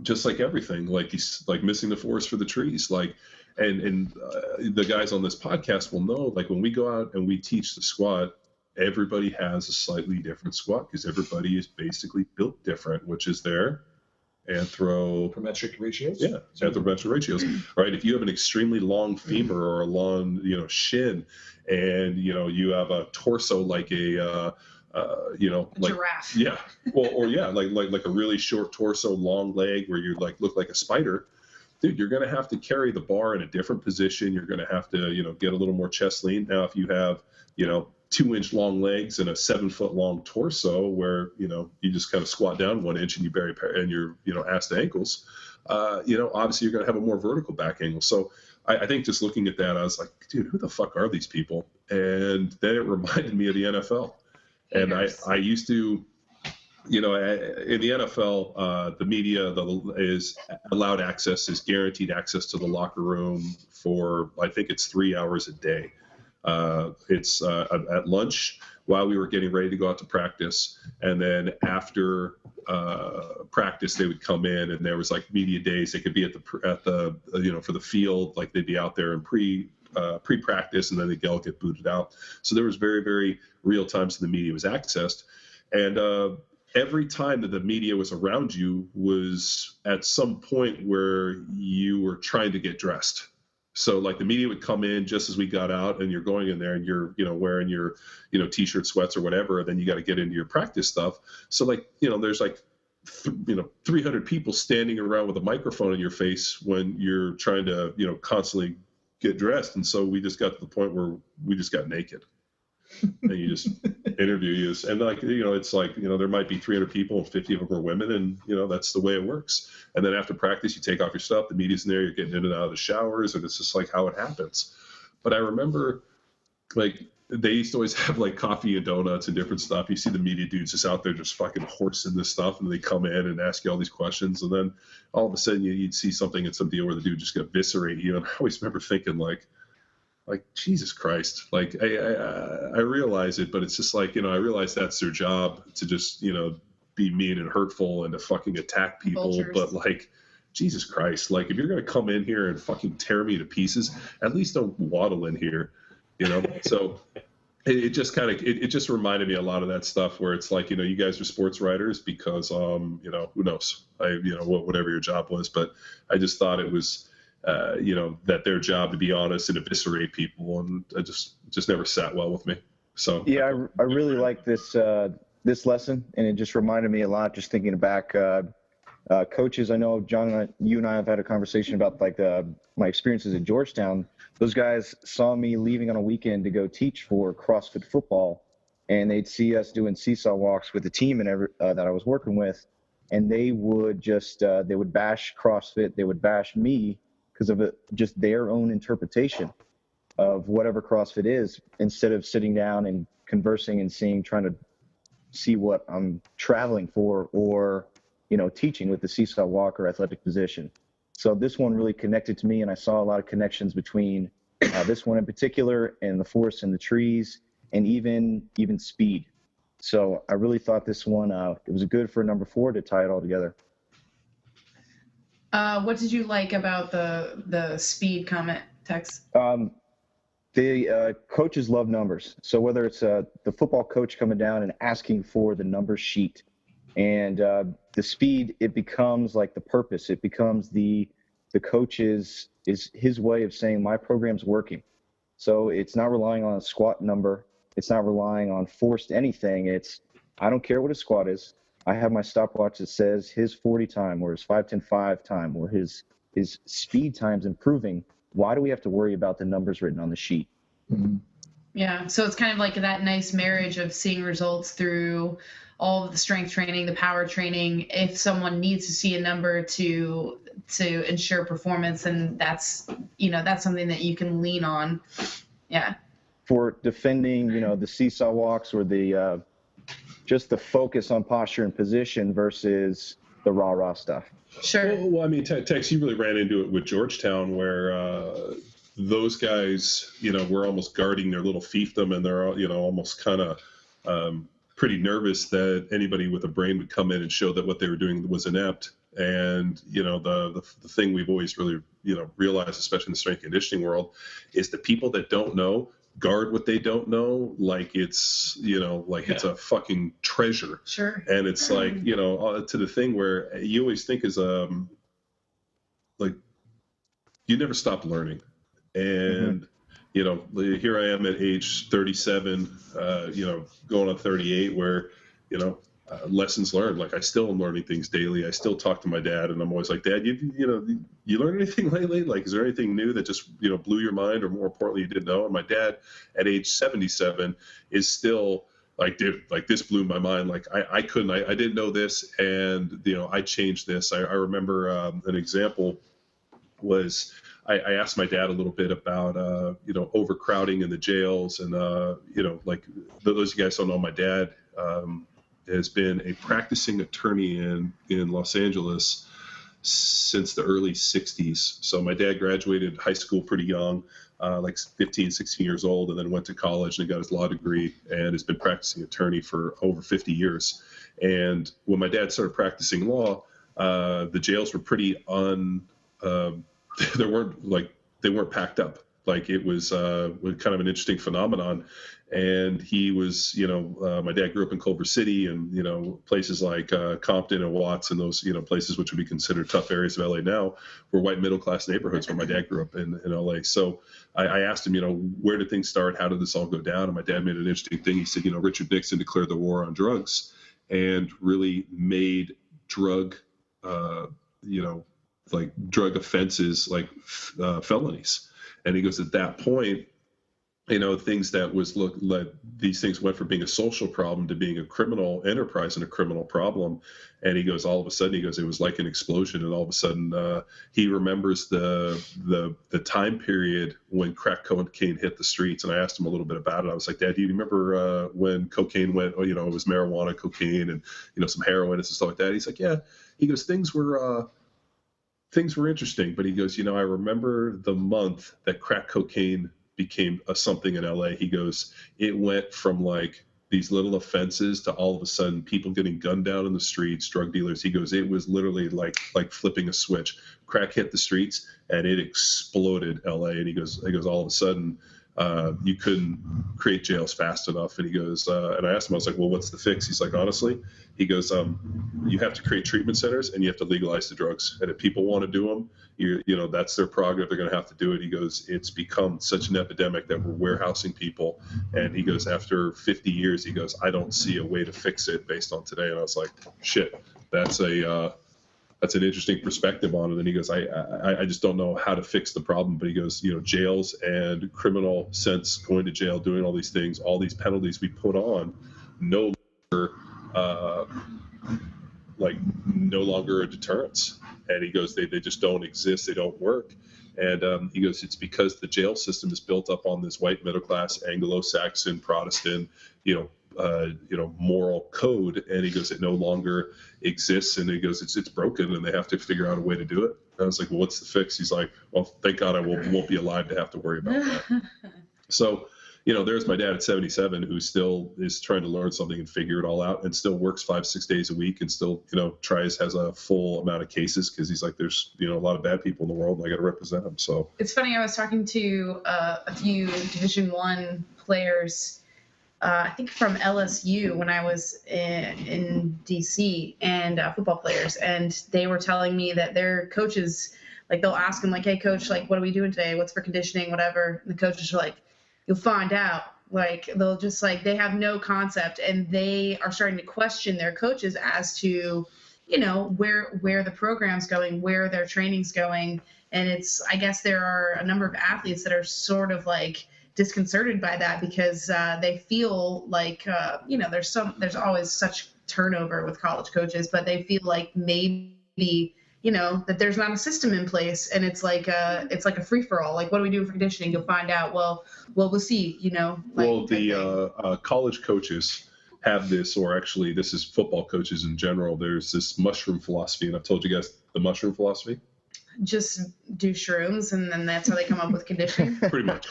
just like everything, like he's like missing the forest for the trees. Like, and the guys on this podcast will know, like when we go out and we teach the squat, everybody has a slightly different squat because everybody is basically built different, which is their anthropometric ratios. Yeah, anthropometric ratios. Right. If you have an extremely long femur or a long, you know, shin, and you know you have a torso like a you know, like giraffe. Yeah. Well, or yeah, like a really short torso, long leg, where you like look like a spider. Dude, you're going to have to carry the bar in a different position. You're going to have to, you know, get a little more chest lean. Now, if you have, you know, 2-inch long legs and a 7-foot long torso, where, you know, you just kind of squat down 1 inch and you bury and you're, you know, ass to ankles, you know, obviously you're going to have a more vertical back angle. So I think just looking at that, I was like, dude, who the fuck are these people? And then it reminded me of the NFL. And I used to, you know, in the NFL, the media is allowed access, is guaranteed access to the locker room for, I think it's 3 hours a day. It's at lunch while we were getting ready to go out to practice. And then after practice, they would come in, and there was like media days. They could be at the you know, for the field, like they'd be out there in pre-practice, and then they'd all get booted out. So there was very, very real times the media was accessed. And every time that the media was around you was at some point where you were trying to get dressed. So like the media would come in just as we got out, and you're going in there and you're, you know, wearing your, you know, t-shirt, sweats or whatever, and then you got to get into your practice stuff. So like, you know, there's like, you know, 300 people standing around with a microphone in your face when you're trying to, you know, constantly get dressed. And so we just got to the point where we just got naked. And you just interview you, and like, you know, it's like, you know, there might be 300 people and 50 of them are women, and you know, that's the way it works. And then after practice, you take off your stuff, the media's in there, you're getting in and out of the showers, and it's just like how it happens. But I remember, like, they used to always have like coffee and donuts and different stuff. You see the media dudes just out there just fucking horsing this stuff, and they come in and ask you all these questions, and then all of a sudden you'd see something in some deal where the dude just got eviscerate you. And I always remember thinking like Jesus Christ, like I realize it, but it's just like, you know, I realize that's their job, to just, you know, be mean and hurtful and to fucking attack people. Vultures. But like, Jesus Christ, like if you're gonna come in here and fucking tear me to pieces, at least don't waddle in here, you know. So it just kind of it just reminded me a lot of that stuff where it's like, you know, you guys are sports writers because you know, who knows, you know, whatever your job was, but I just thought it was. You know, that their job to be honest and eviscerate people, and it just never sat well with me. So yeah, I really like this this lesson, and it just reminded me a lot. Just thinking back, coaches. I know John, you and I have had a conversation about like my experiences at Georgetown. Those guys saw me leaving on a weekend to go teach for CrossFit football, and they'd see us doing seesaw walks with the team and that I was working with, and they would just they would bash CrossFit, they would bash me, because of just their own interpretation of whatever CrossFit is, instead of sitting down and conversing and trying to see what I'm traveling for, or, you know, teaching with the seesaw walk or athletic position. So this one really connected to me, and I saw a lot of connections between this one in particular and the forest and the trees, and even speed. So I really thought this one, it was good for number 4 to tie it all together. What did you like about the speed comment, Tex? The coaches love numbers. So whether it's the football coach coming down and asking for the number sheet, and the speed, it becomes like the purpose. It becomes the coach's is his way of saying my program's working. So it's not relying on a squat number. It's not relying on forced anything. It's I don't care what his squat is. I have my stopwatch that says his 40 time or his 5:10:5 time or his speed time's improving. Why do we have to worry about the numbers written on the sheet? Mm-hmm. Yeah, so it's kind of like that nice marriage of seeing results through all of the strength training, the power training. If someone needs to see a number to ensure performance, then that's something that you can lean on. Yeah. For defending, the seesaw walks or the just the focus on posture and position versus the raw stuff. Sure. Well, I mean, Tex, you really ran into it with Georgetown, where those guys, were almost guarding their little fiefdom, and they're, almost kind of pretty nervous that anybody with a brain would come in and show that what they were doing was inept. And the thing we've always really realized, especially in the strength and conditioning world, is the people that don't know guard what they don't know like it's it's a fucking treasure. Sure. And it's like to the thing where you always think is like you never stop learning. And here I am at age 37, going on 38, where lessons learned. Like I still am learning things daily. I still talk to my dad, and I'm always like, Dad, you learned anything lately? Like, is there anything new that just blew your mind, or more importantly, you didn't know? And my dad, at age 77, is still like, dude, like this blew my mind. Like I didn't know this, and I changed this. I remember an example was I asked my dad a little bit about overcrowding in the jails, and like those of you guys don't know, my dad has been a practicing attorney in Los Angeles since the early 60s. So my dad graduated high school pretty young, like 15, 16 years old, and then went to college and got his law degree, and has been practicing attorney for over 50 years. And when my dad started practicing law, the jails were pretty they weren't packed up. Like it was kind of an interesting phenomenon. And he was, my dad grew up in Culver City, and, places like Compton and Watts, and those, places which would be considered tough areas of LA now were white middle-class neighborhoods where my dad grew up in LA. So I asked him, where did things start? How did this all go down? And my dad made an interesting thing. He said, Richard Nixon declared the war on drugs and really made drug offenses like felonies. And he goes, at that point, things that these things went from being a social problem to being a criminal enterprise and a criminal problem. And he goes, all of a sudden, it was like an explosion. And all of a sudden, he remembers the time period when crack cocaine hit the streets. And I asked him a little bit about it. I was like, Dad, do you remember when cocaine went, it was marijuana, cocaine, and, some heroin and stuff like that? He's like, yeah. He goes, things were interesting. But he goes, I remember the month that crack cocaine became something in LA. He goes, it went from like these little offenses to all of a sudden people getting gunned down in the streets, drug dealers. He goes, it was literally like flipping a switch. Crack hit the streets and it exploded LA. And he goes, all of a sudden, you couldn't create jails fast enough. And he goes, and I asked him, I was like, well, what's the fix? He's like, honestly, he goes, you have to create treatment centers and you have to legalize the drugs. And if people want to do them, that's their prerogative. They're going to have to do it. He goes, it's become such an epidemic that we're warehousing people. And he goes, after 50 years, he goes, I don't see a way to fix it based on today. And I was like, shit, that's an interesting perspective on it. And he goes, I just don't know how to fix the problem. But he goes, jails and criminal sense, going to jail, doing all these things, all these penalties we put on, no longer a deterrence. And he goes, they just don't exist. They don't work. And he goes, it's because the jail system is built up on this white middle class Anglo-Saxon Protestant, moral code. And he goes, it no longer exists. And he goes, it's broken, and they have to figure out a way to do it. And I was like, well, what's the fix? He's like, well, thank God I won't be alive to have to worry about that. So, there's my dad at 77 who still is trying to learn something and figure it all out, and still works 5-6 days a week, and still has a full amount of cases, because he's like, there's a lot of bad people in the world, and I got to represent them. So it's funny. I was talking to a few Division I players, I think from LSU, when I was in DC, and football players, and they were telling me that their coaches, like, they'll ask them, like, hey coach, like, what are we doing today? What's for conditioning, whatever? And the coaches are like, you'll find out. Like, they'll just, like, they have no concept, and they are starting to question their coaches as to, where the program's going, where their training's going. And I guess there are a number of athletes that are sort of like disconcerted by that, because they feel like, there's always such turnover with college coaches, but they feel like maybe, that there's not a system in place, and it's like a free for all. Like, what do we do for conditioning? You'll find out. Well, we'll see. The college coaches have this, or actually, this is football coaches in general. There's this mushroom philosophy, and I've told you guys the mushroom philosophy. Just do shrooms, and then that's how they come up with conditioning. Pretty much.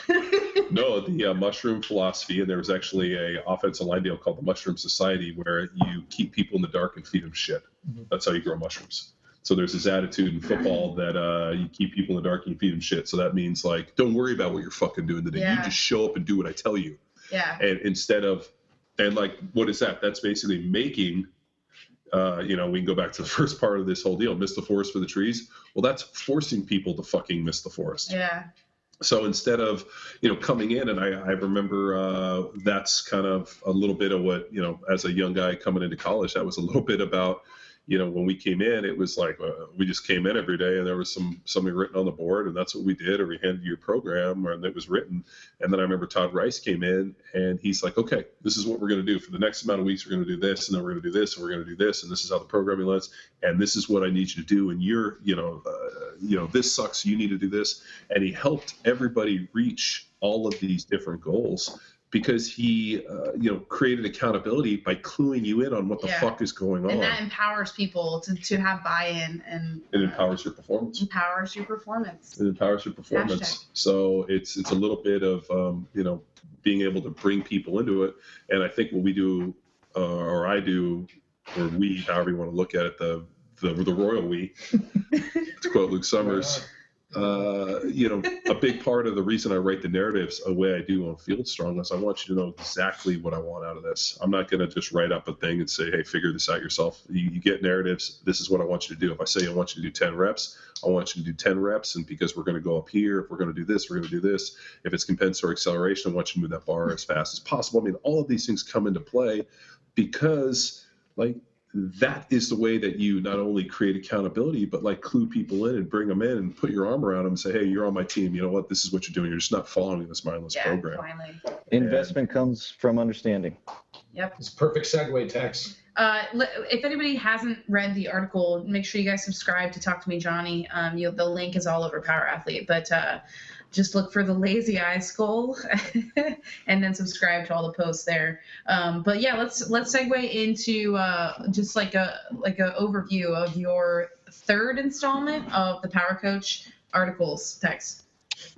No, the mushroom philosophy, and there was actually a offensive line deal called the Mushroom Society, where you keep people in the dark and feed them shit. That's how you grow mushrooms. So there's this attitude in football that you keep people in the dark and you feed them shit. So that means, like, don't worry about what you're fucking doing today. Yeah. You just show up and do what I tell you. Yeah. And instead of, and like, what is that? That's basically making, we can go back to the first part of this whole deal, miss the forest for the trees. Well, that's forcing people to fucking miss the forest. Yeah. So instead of, coming in, and I remember that's kind of a little bit of what, as a young guy coming into college, that was a little bit about, when we came in, it was like we just came in every day, and there was something written on the board, and that's what we did, or we handed you a program, and it was written. And then I remember Todd Rice came in, and he's like, okay, this is what we're going to do for the next amount of weeks. We're going to do this, and then we're going to do this, and we're going to do this, and this is how the programming lets, and this is what I need you to do, and you're, this sucks. You need to do this, and he helped everybody reach all of these different goals, because he, created accountability by cluing you in on what the fuck is going on. And that empowers people to have buy-in, and it empowers your performance. It empowers your performance. Hashtag. So it's a little bit of, being able to bring people into it. And I think what we do, or I do, or we, however you want to look at it, the royal we, to quote Luke Summers, a big part of the reason I write the narratives the way I do on Field Strong is I want you to know exactly what I want out of this. I'm not going to just write up a thing and say, hey, figure this out yourself. You get narratives. This is what I want you to do. If I say I want you to do 10 reps, I want you to do 10 reps. And because we're going to go up here, if we're going to do this, we're going to do this. If it's compensatory acceleration, I want you to move that bar as fast as possible. I mean, all of these things come into play because, like, that is the way that you not only create accountability, but like clue people in and bring them in and put your arm around them and say, hey, you're on my team. You know what? This is what you're doing. You're just not following this mindless program. Finally. Investment comes from understanding. Yep. It's a perfect segue, Tex. If anybody hasn't read the article, make sure you guys subscribe to Talk To Me Johnnie. The link is all over Power Athlete, but just look for the lazy eye skull and then subscribe to all the posts there. But yeah, let's segue into just like a overview of your third installment of the Power Coach articles, Tex.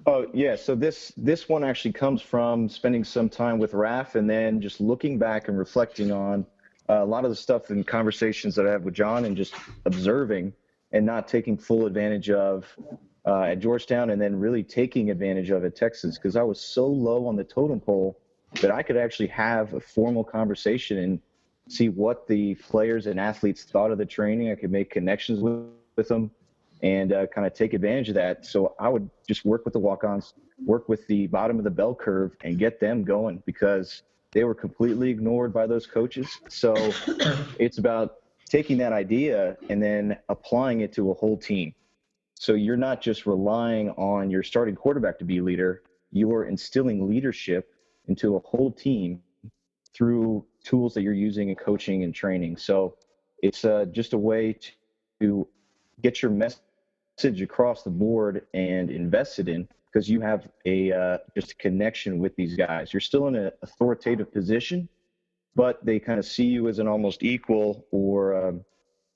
Oh yeah, so this one actually comes from spending some time with Raf, and then just looking back and reflecting on a lot of the stuff and conversations that I have with John, and just observing and not taking full advantage of at Georgetown, and then really taking advantage of at Texas, because I was so low on the totem pole that I could actually have a formal conversation and see what the players and athletes thought of the training. I could make connections with them and kind of take advantage of that. So I would just work with the walk-ons, work with the bottom of the bell curve, and get them going, because they were completely ignored by those coaches. So it's about taking that idea and then applying it to a whole team. So you're not just relying on your starting quarterback to be a leader, you're instilling leadership into a whole team through tools that you're using in coaching and training. So it's just a way to get your message across the board and invested in, because you have just a connection with these guys. You're still in an authoritative position, but they kind of see you as an almost equal, or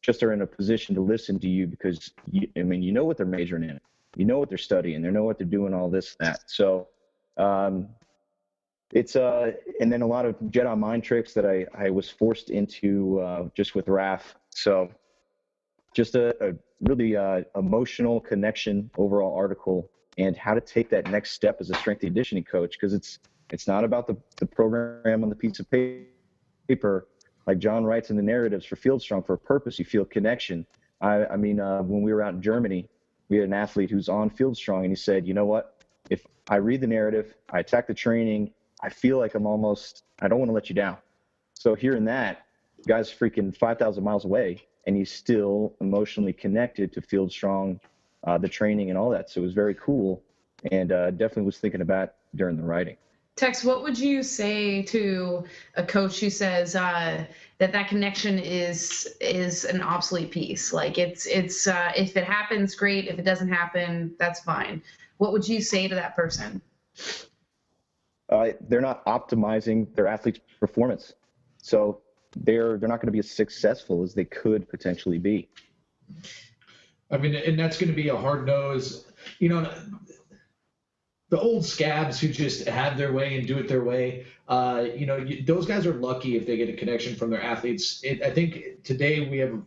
just are in a position to listen to you, because you know what they're majoring in, you know what they're studying, they know what they're doing, all this, that. So It's and then a lot of Jedi mind tricks that I was forced into just with RAF. So just a really emotional connection overall article, and how to take that next step as a strength and conditioning coach, because it's not about the program on the piece of paper. Like John writes in the narratives for Field Strong, for a purpose, you feel connection. I mean, when we were out in Germany, we had an athlete who's on Field Strong, and he said, you know what, if I read the narrative, I attack the training, I feel like I don't want to let you down. So hearing that, guy's freaking 5,000 miles away, and he's still emotionally connected to Field Strong, the training and all that. So it was very cool, and definitely was thinking about during the writing. Tex, what would you say to a coach who says that connection is an obsolete piece? Like it's if it happens, great. If it doesn't happen, that's fine. What would you say to that person? They're not optimizing their athlete's performance, so they're not going to be as successful as they could potentially be. I mean, and that's going to be a hard nose. You know, the old scabs who just have their way and do it their way. You know, those guys are lucky if they get a connection from their athletes. I think today we have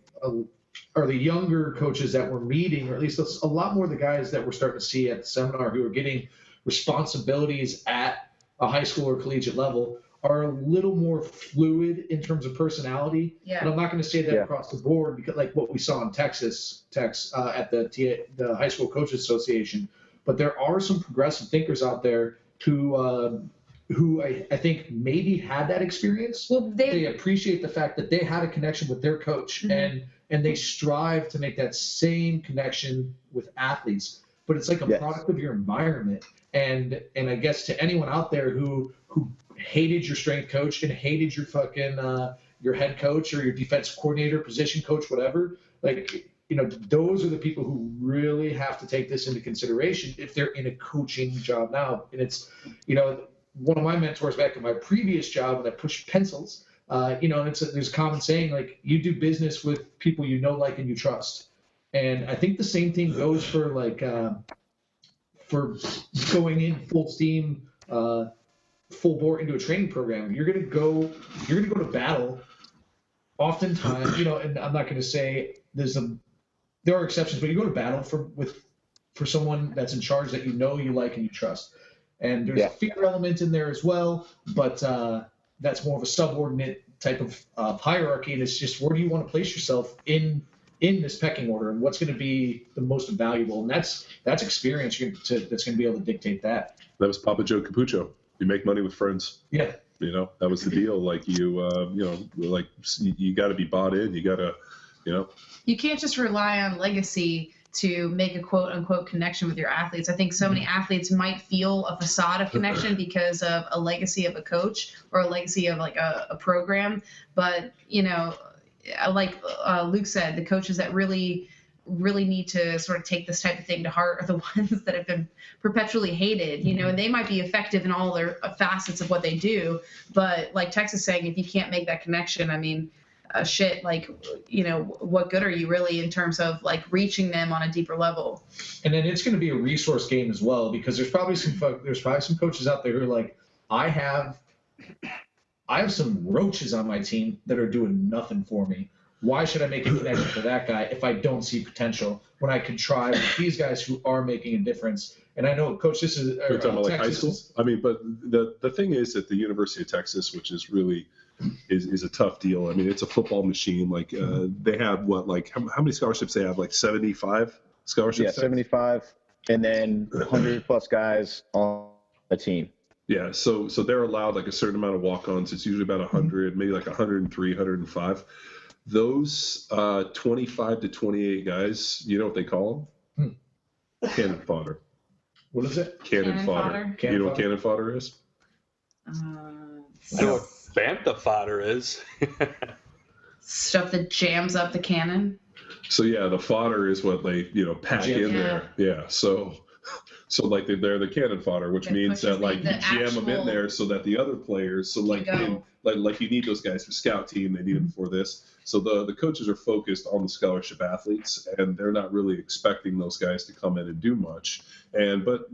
are the younger coaches that we're meeting, or at least a lot more of the guys that we're starting to see at the seminar who are getting responsibilities at a high school or collegiate level, are a little more fluid in terms of personality. Yeah. And I'm not going to say that across the board, because like what we saw in Texas at the High School Coaches Association. But there are some progressive thinkers out there who I think maybe had that experience. Well, they appreciate the fact that they had a connection with their coach, and they strive to make that same connection with athletes. But it's like a product of your environment. And I guess to anyone out there who hated your strength coach and hated your fucking your head coach or your defense coordinator, position coach, whatever, like, you know, those are the people who really have to take this into consideration if they're in a coaching job now. And it's, you know, one of my mentors back in my previous job when I pushed pencils, you know, and there's a common saying, like, you do business with people you know, like, and you trust. And I think the same thing goes for like for going in full steam, full bore into a training program. You're gonna go to battle. Oftentimes, you know, and I'm not going to say there are exceptions, but you go to battle for someone that's in charge that you know, you like, and you trust. And there's a fear element in there as well, but that's more of a subordinate type of hierarchy. And it's just, where do you want to place yourself in this pecking order, and what's going to be the most valuable? And that's experience that's going to be able to dictate that. That was Papa Joe Capucho. You make money with friends. Yeah. You know, that was the deal. Like you know, like you got to be bought in. You got to, you know. You can't just rely on legacy to make a quote unquote connection with your athletes. I think so many athletes might feel a facade of connection because of a legacy of a coach or a legacy of like a program. But, you know, like Luke said, the coaches that really need to sort of take this type of thing to heart are the ones that have been perpetually hated, you know, and they might be effective in all their facets of what they do. But like Tex is saying, if you can't make that connection, I mean, shit, like, you know, what good are you really in terms of like reaching them on a deeper level? And then it's going to be a resource game as well, because there's probably some coaches out there who are like, I have some roaches on my team that are doing nothing for me. Why should I make a connection for that guy if I don't see potential when I can try with these guys who are making a difference? And I know, Coach, this is you're talking about like high school. I mean, but the thing is, at the University of Texas, which is really is a tough deal. I mean, it's a football machine. Like they have what, like how many scholarships they have? Like 75 scholarships. Yeah, 75, and then 100 plus guys on a team. Yeah, so they're allowed like a certain amount of walk-ons. It's usually about 100, maybe like 103, 105. Those 25 to 28 guys, you know what they call them? Cannon fodder. What is it? Cannon fodder. You know what cannon fodder is? I know what bantha fodder is. Stuff that jams up the cannon. So yeah, the fodder is what they pack in there. Yeah. So So like they're the cannon fodder, which That means that pushes like the you jam them in actual- there so that the other players, so like go. like you need those guys for scout team, they need them for this. So the coaches are focused on the scholarship athletes, and they're not really expecting those guys to come in and do much. But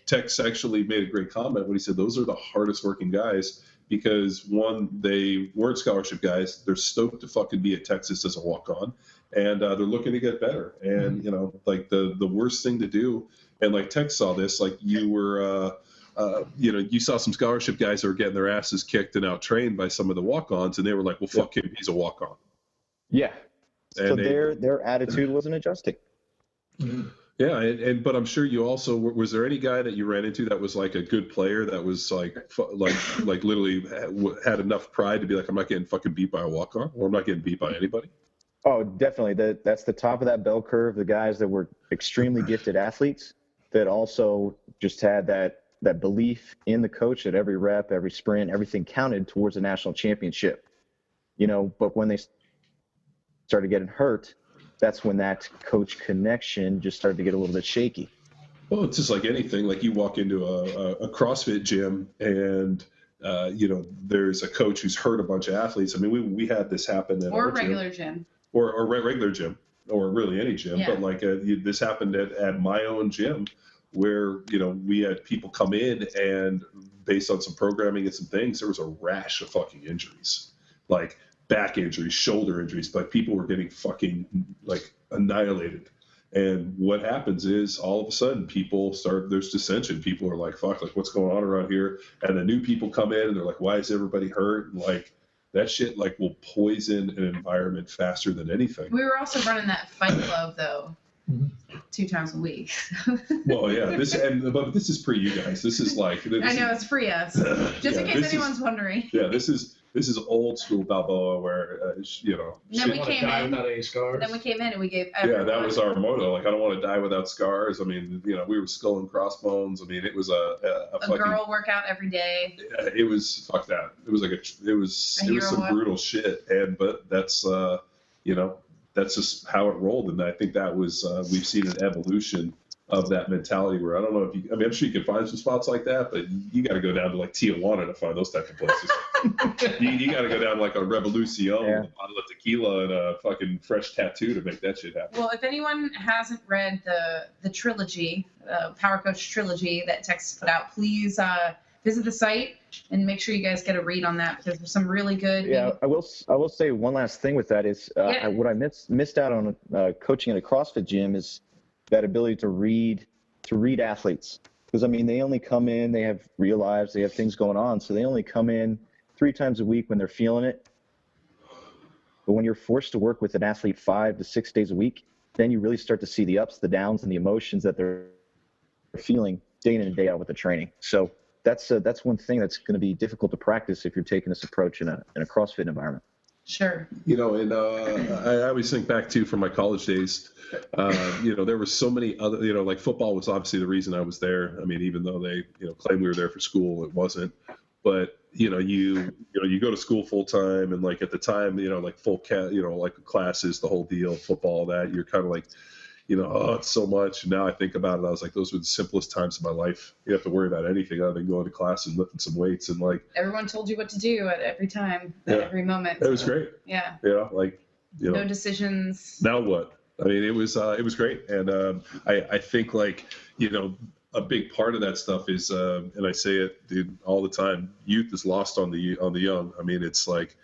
Tex actually made a great comment when he said those are the hardest working guys because one, they weren't scholarship guys. They're stoked to fucking be at Texas as a walk on, and they're looking to get better. And like the worst thing to do. And like Tex saw this, like you were, you saw some scholarship guys that were getting their asses kicked and out trained by some of the walk-ons, and they were like, "Well, fuck him, he's a walk-on." Yeah. And So their attitude wasn't adjusting. Yeah, but I'm sure you also was there any guy that you ran into that was like a good player that was like literally had enough pride to be like, I'm not getting fucking beat by a walk-on, or I'm not getting beat by anybody. Oh, definitely. That's the top of that bell curve. The guys that were extremely gifted athletes that also just had that belief in the coach that every rep, every sprint, everything counted towards a national championship. But when they started getting hurt, that's when that coach connection just started to get a little bit shaky. Well, it's just like anything. Like you walk into a CrossFit gym and there's a coach who's hurt a bunch of athletes. I mean, we had this happen at Or our regular gym. Or regular gym, or really any gym. Yeah. But like this happened at my own gym, where we had people come in and based on some programming and some things, there was a rash of fucking injuries, like back injuries, shoulder injuries. Like people were getting fucking like annihilated. And what happens is all of a sudden there's dissension. People are like, fuck, like what's going on around here? And the new people come in and they're like, why is everybody hurt? And like that shit like will poison an environment faster than anything. We were also running that Fight Club though, 2 times a week. Well, yeah, but this is pre you guys. This is like I know it's free us, just in case anyone's wondering. Yeah, this is old school Balboa where Then shit, we came in. Without any scars. Then we came in and we gave. yeah, Everyone, that was our motto. Like I don't want to die without scars. I mean, we were skull and crossbones. I mean, it was a fucking girl workout every day. It was fuck that. It was like it was some brutal shit. But that's that's just how it rolled. And I think that was we've seen an evolution of that mentality where I don't know if you. I mean, I'm sure you can find some spots like that, but you got to go down to like Tijuana to find those type of places. you got to go down like a Revolucion with a bottle of tequila and a fucking fresh tattoo to make that shit happen. Well, if anyone hasn't read the trilogy, Power Coach trilogy that Tex put out, please visit the site and make sure you guys get a read on that because there's some really good. Yeah, I will say one last thing with that is what I missed out on coaching at a CrossFit gym is that ability to read athletes. Because I mean, they only come in, they have real lives, they have things going on, so they only come in 3 times a week when they're feeling it. But when you're forced to work with an athlete 5 to 6 days a week, then you really start to see the ups, the downs, and the emotions that they're feeling day in and day out with the training. So that's one thing that's going to be difficult to practice if you're taking this approach in a CrossFit environment. Sure. And I always think back to from my college days, there were so many other, like football was obviously the reason I was there. I mean, even though they, claimed we were there for school, it wasn't. But you go to school full time, and like at the time, like full like classes, the whole deal, football, that you're kind of like, oh, it's so much. And now I think about it, I was like, those were the simplest times of my life. You have to worry about anything other than going to class and lifting some weights. And like everyone told you what to do at every time, at every moment. It was great. Yeah. No decisions. Now what? I mean, it was great. And I think like, a big part of that stuff is, and I say it, dude, all the time, youth is lost on the young. I mean, it's like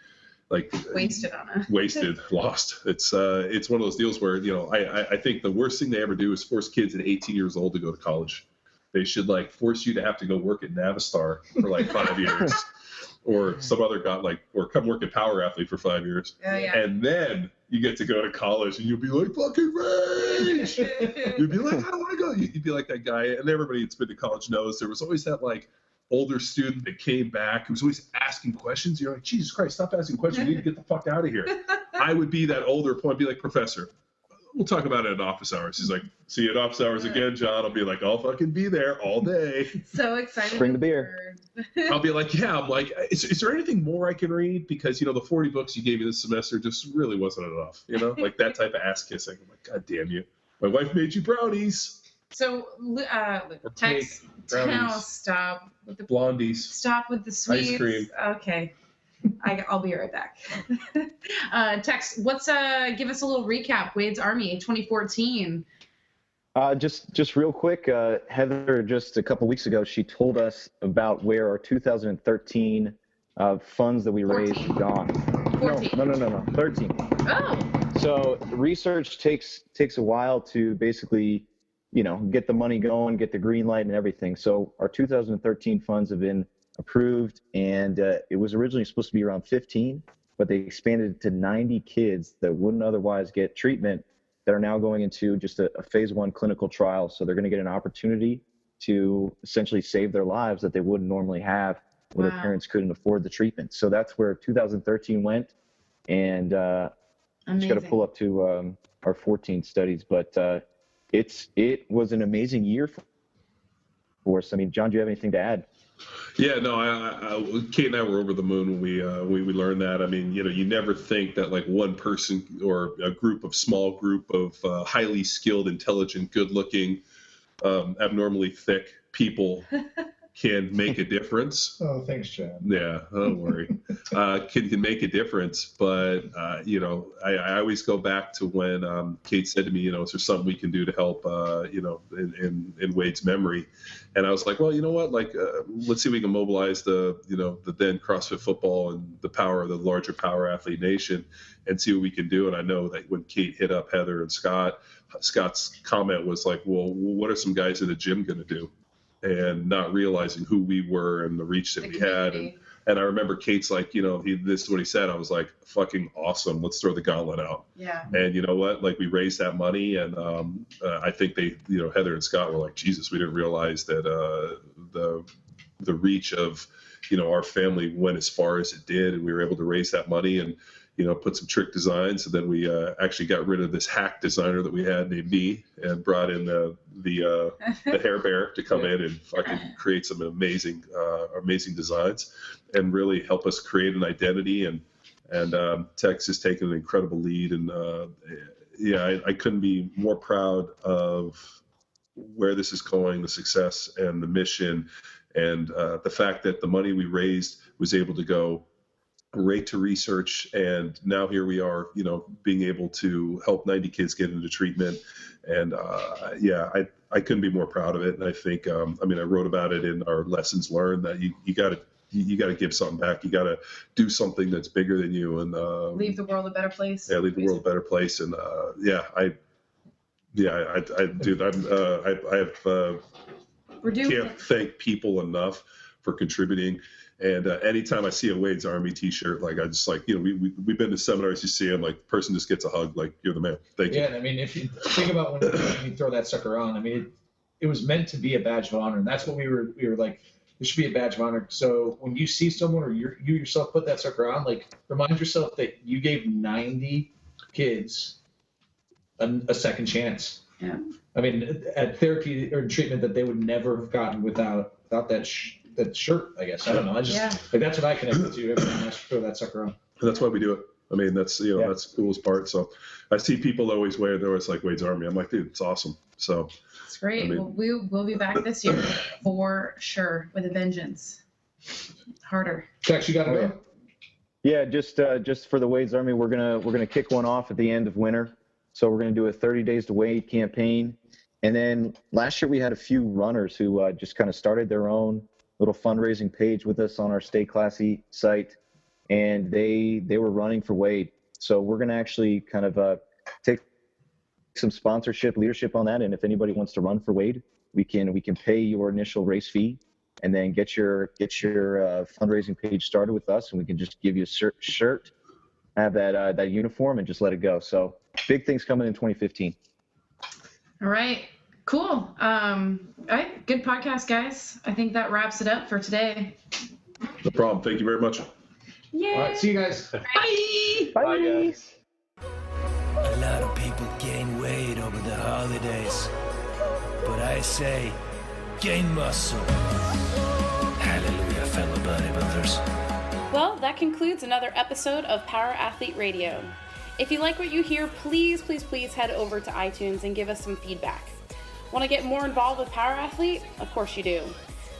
wasted on it. Wasted, lost. It's one of those deals where, I think the worst thing they ever do is force kids at 18 years old to go to college. They should like force you to have to go work at Navistar for like 5 years, or some other guy or come work at Power Athlete for 5 years, and then you get to go to college and you'll be like fucking rage. You'd be like, I don't want to go. You'd be like that guy, and everybody that's been to college knows there was always that like older student that came back who was always asking questions. You're like, Jesus Christ, stop asking questions. You need to get the fuck out of here. I would be that older point, be like, Professor, we'll talk about it in office hours. He's like, see you at office hours again, John. I'll be like, I'll fucking be there all day. So excited. Bring the beer. I'll be like, yeah. I'm like, is there anything more I can read? Because, the 40 books you gave me this semester just really wasn't enough. Like that type of ass kissing. I'm like, God damn you. My wife made you brownies. So, Tex, brownies. stop with the Blondies. Stop with the sweets. Ice cream. Okay. I'll be right back. Tex, give us a little recap. Wade's Army 2014. Just real quick, Heather, just a couple weeks ago, she told us about where our 2013 funds that we raised have gone. 14. No, 13. Oh. So research takes a while to basically, get the money going, get the green light and everything. So our 2013 funds have been approved, and it was originally supposed to be around 15, but they expanded it to 90 kids that wouldn't otherwise get treatment that are now going into just a phase 1 clinical trial. So they're going to get an opportunity to essentially save their lives that they wouldn't normally have when their parents couldn't afford the treatment. So that's where 2013 went, and just got to pull up to our 14 studies, but it was an amazing year for us. I mean, John, do you have anything to add? Yeah, no, Kate and I were over the moon when we learned that. I mean, you never think that like one person or a small group of highly skilled, intelligent, good-looking, abnormally thick people can make a difference. Oh, thanks, John. Yeah, don't worry. Can make a difference, but I always go back to when Kate said to me, is there something we can do to help, in Wade's memory? And I was like, well, you know what? Like, let's see if we can mobilize the then CrossFit football and the power of the larger Power Athlete Nation, and see what we can do. And I know that when Kate hit up Heather and Scott's comment was like, well, what are some guys in the gym going to do? And not realizing who we were and the reach that we had. And I remember Kate's like, this is what he said. I was like, fucking awesome. Let's throw the gauntlet out. Yeah. And you know what? Like, we raised that money, and I think they, Heather and Scott were like, Jesus, we didn't realize that the reach of, our family went as far as it did, and we were able to raise that money and, put some trick designs. And then we actually got rid of this hack designer that we had named Me, and brought in the hair bear to come in and fucking create some amazing designs and really help us create an identity. And Tex has taken an incredible lead. And I couldn't be more proud of where this is going, the success and the mission, and the fact that the money we raised was able to go right to research, and now here we are, being able to help 90 kids get into treatment. And I couldn't be more proud of it. And I think, I wrote about it in our lessons learned that you got to give something back. You got to do something that's bigger than you, and leave the world a better place. Yeah, leave the world a better place. And can't thank people enough for contributing. And anytime I see a Wade's Army T-shirt, like, I just like, we've been to seminars, you see them, like, the person just gets a hug, like, you're the man. Thank you. Yeah, and I mean, if you think about when you throw that sucker on, I mean, it was meant to be a badge of honor, and that's what we were like, it should be a badge of honor. So when you see someone, or you yourself put that sucker on, like, remind yourself that you gave 90 kids a second chance. Yeah. I mean, at therapy or treatment that they would never have gotten without that shirt, I guess. I don't know. Like, that's what I connected to every time I throw that sucker on. And that's why we do it. I mean, that's that's the coolest part. So I see people always wear it. It's like Wade's Army. I'm like, dude, it's awesome. So it's great. We'll be back this year for sure with a vengeance. Harder. Tex, you got to go. Yeah, just for the Wade's Army, we're gonna kick one off at the end of winter. So we're gonna do a 30 Days to Wade campaign. And then last year we had a few runners who just kind of started their own little fundraising page with us on our Stay Classy site, and they were running for Wade. So we're going to actually kind of take some sponsorship leadership on that. And if anybody wants to run for Wade, we can pay your initial race fee, and then get your fundraising page started with us, and we can just give you a shirt, have that uniform, and just let it go. So big things coming in 2015. All right. Cool. All right. Good podcast, guys. I think that wraps it up for today. No problem. Thank you very much. Yeah. All right. See you guys. Bye. Bye, guys. A lot of people gain weight over the holidays, but I say gain muscle. Hallelujah, fellow bodybuilders. Well, that concludes another episode of Power Athlete Radio. If you like what you hear, please head over to iTunes and give us some feedback. Want to get more involved with Power Athlete? Of course you do.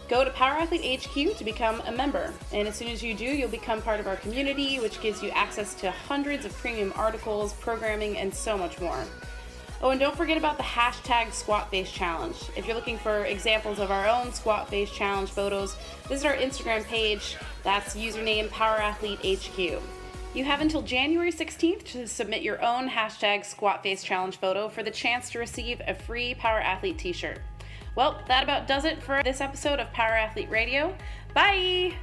Go to Power Athlete HQ to become a member, and as soon as you do, you'll become part of our community, which gives you access to hundreds of premium articles, programming, and so much more. Oh, and don't forget about the hashtag Squat Face Challenge. If you're looking for examples of our own Squat Face Challenge photos, visit our Instagram page. That's username Power Athlete HQ. You have until January 16th to submit your own hashtag Squat Face Challenge photo for the chance to receive a free Power Athlete t-shirt. Well, that about does it for this episode of Power Athlete Radio. Bye!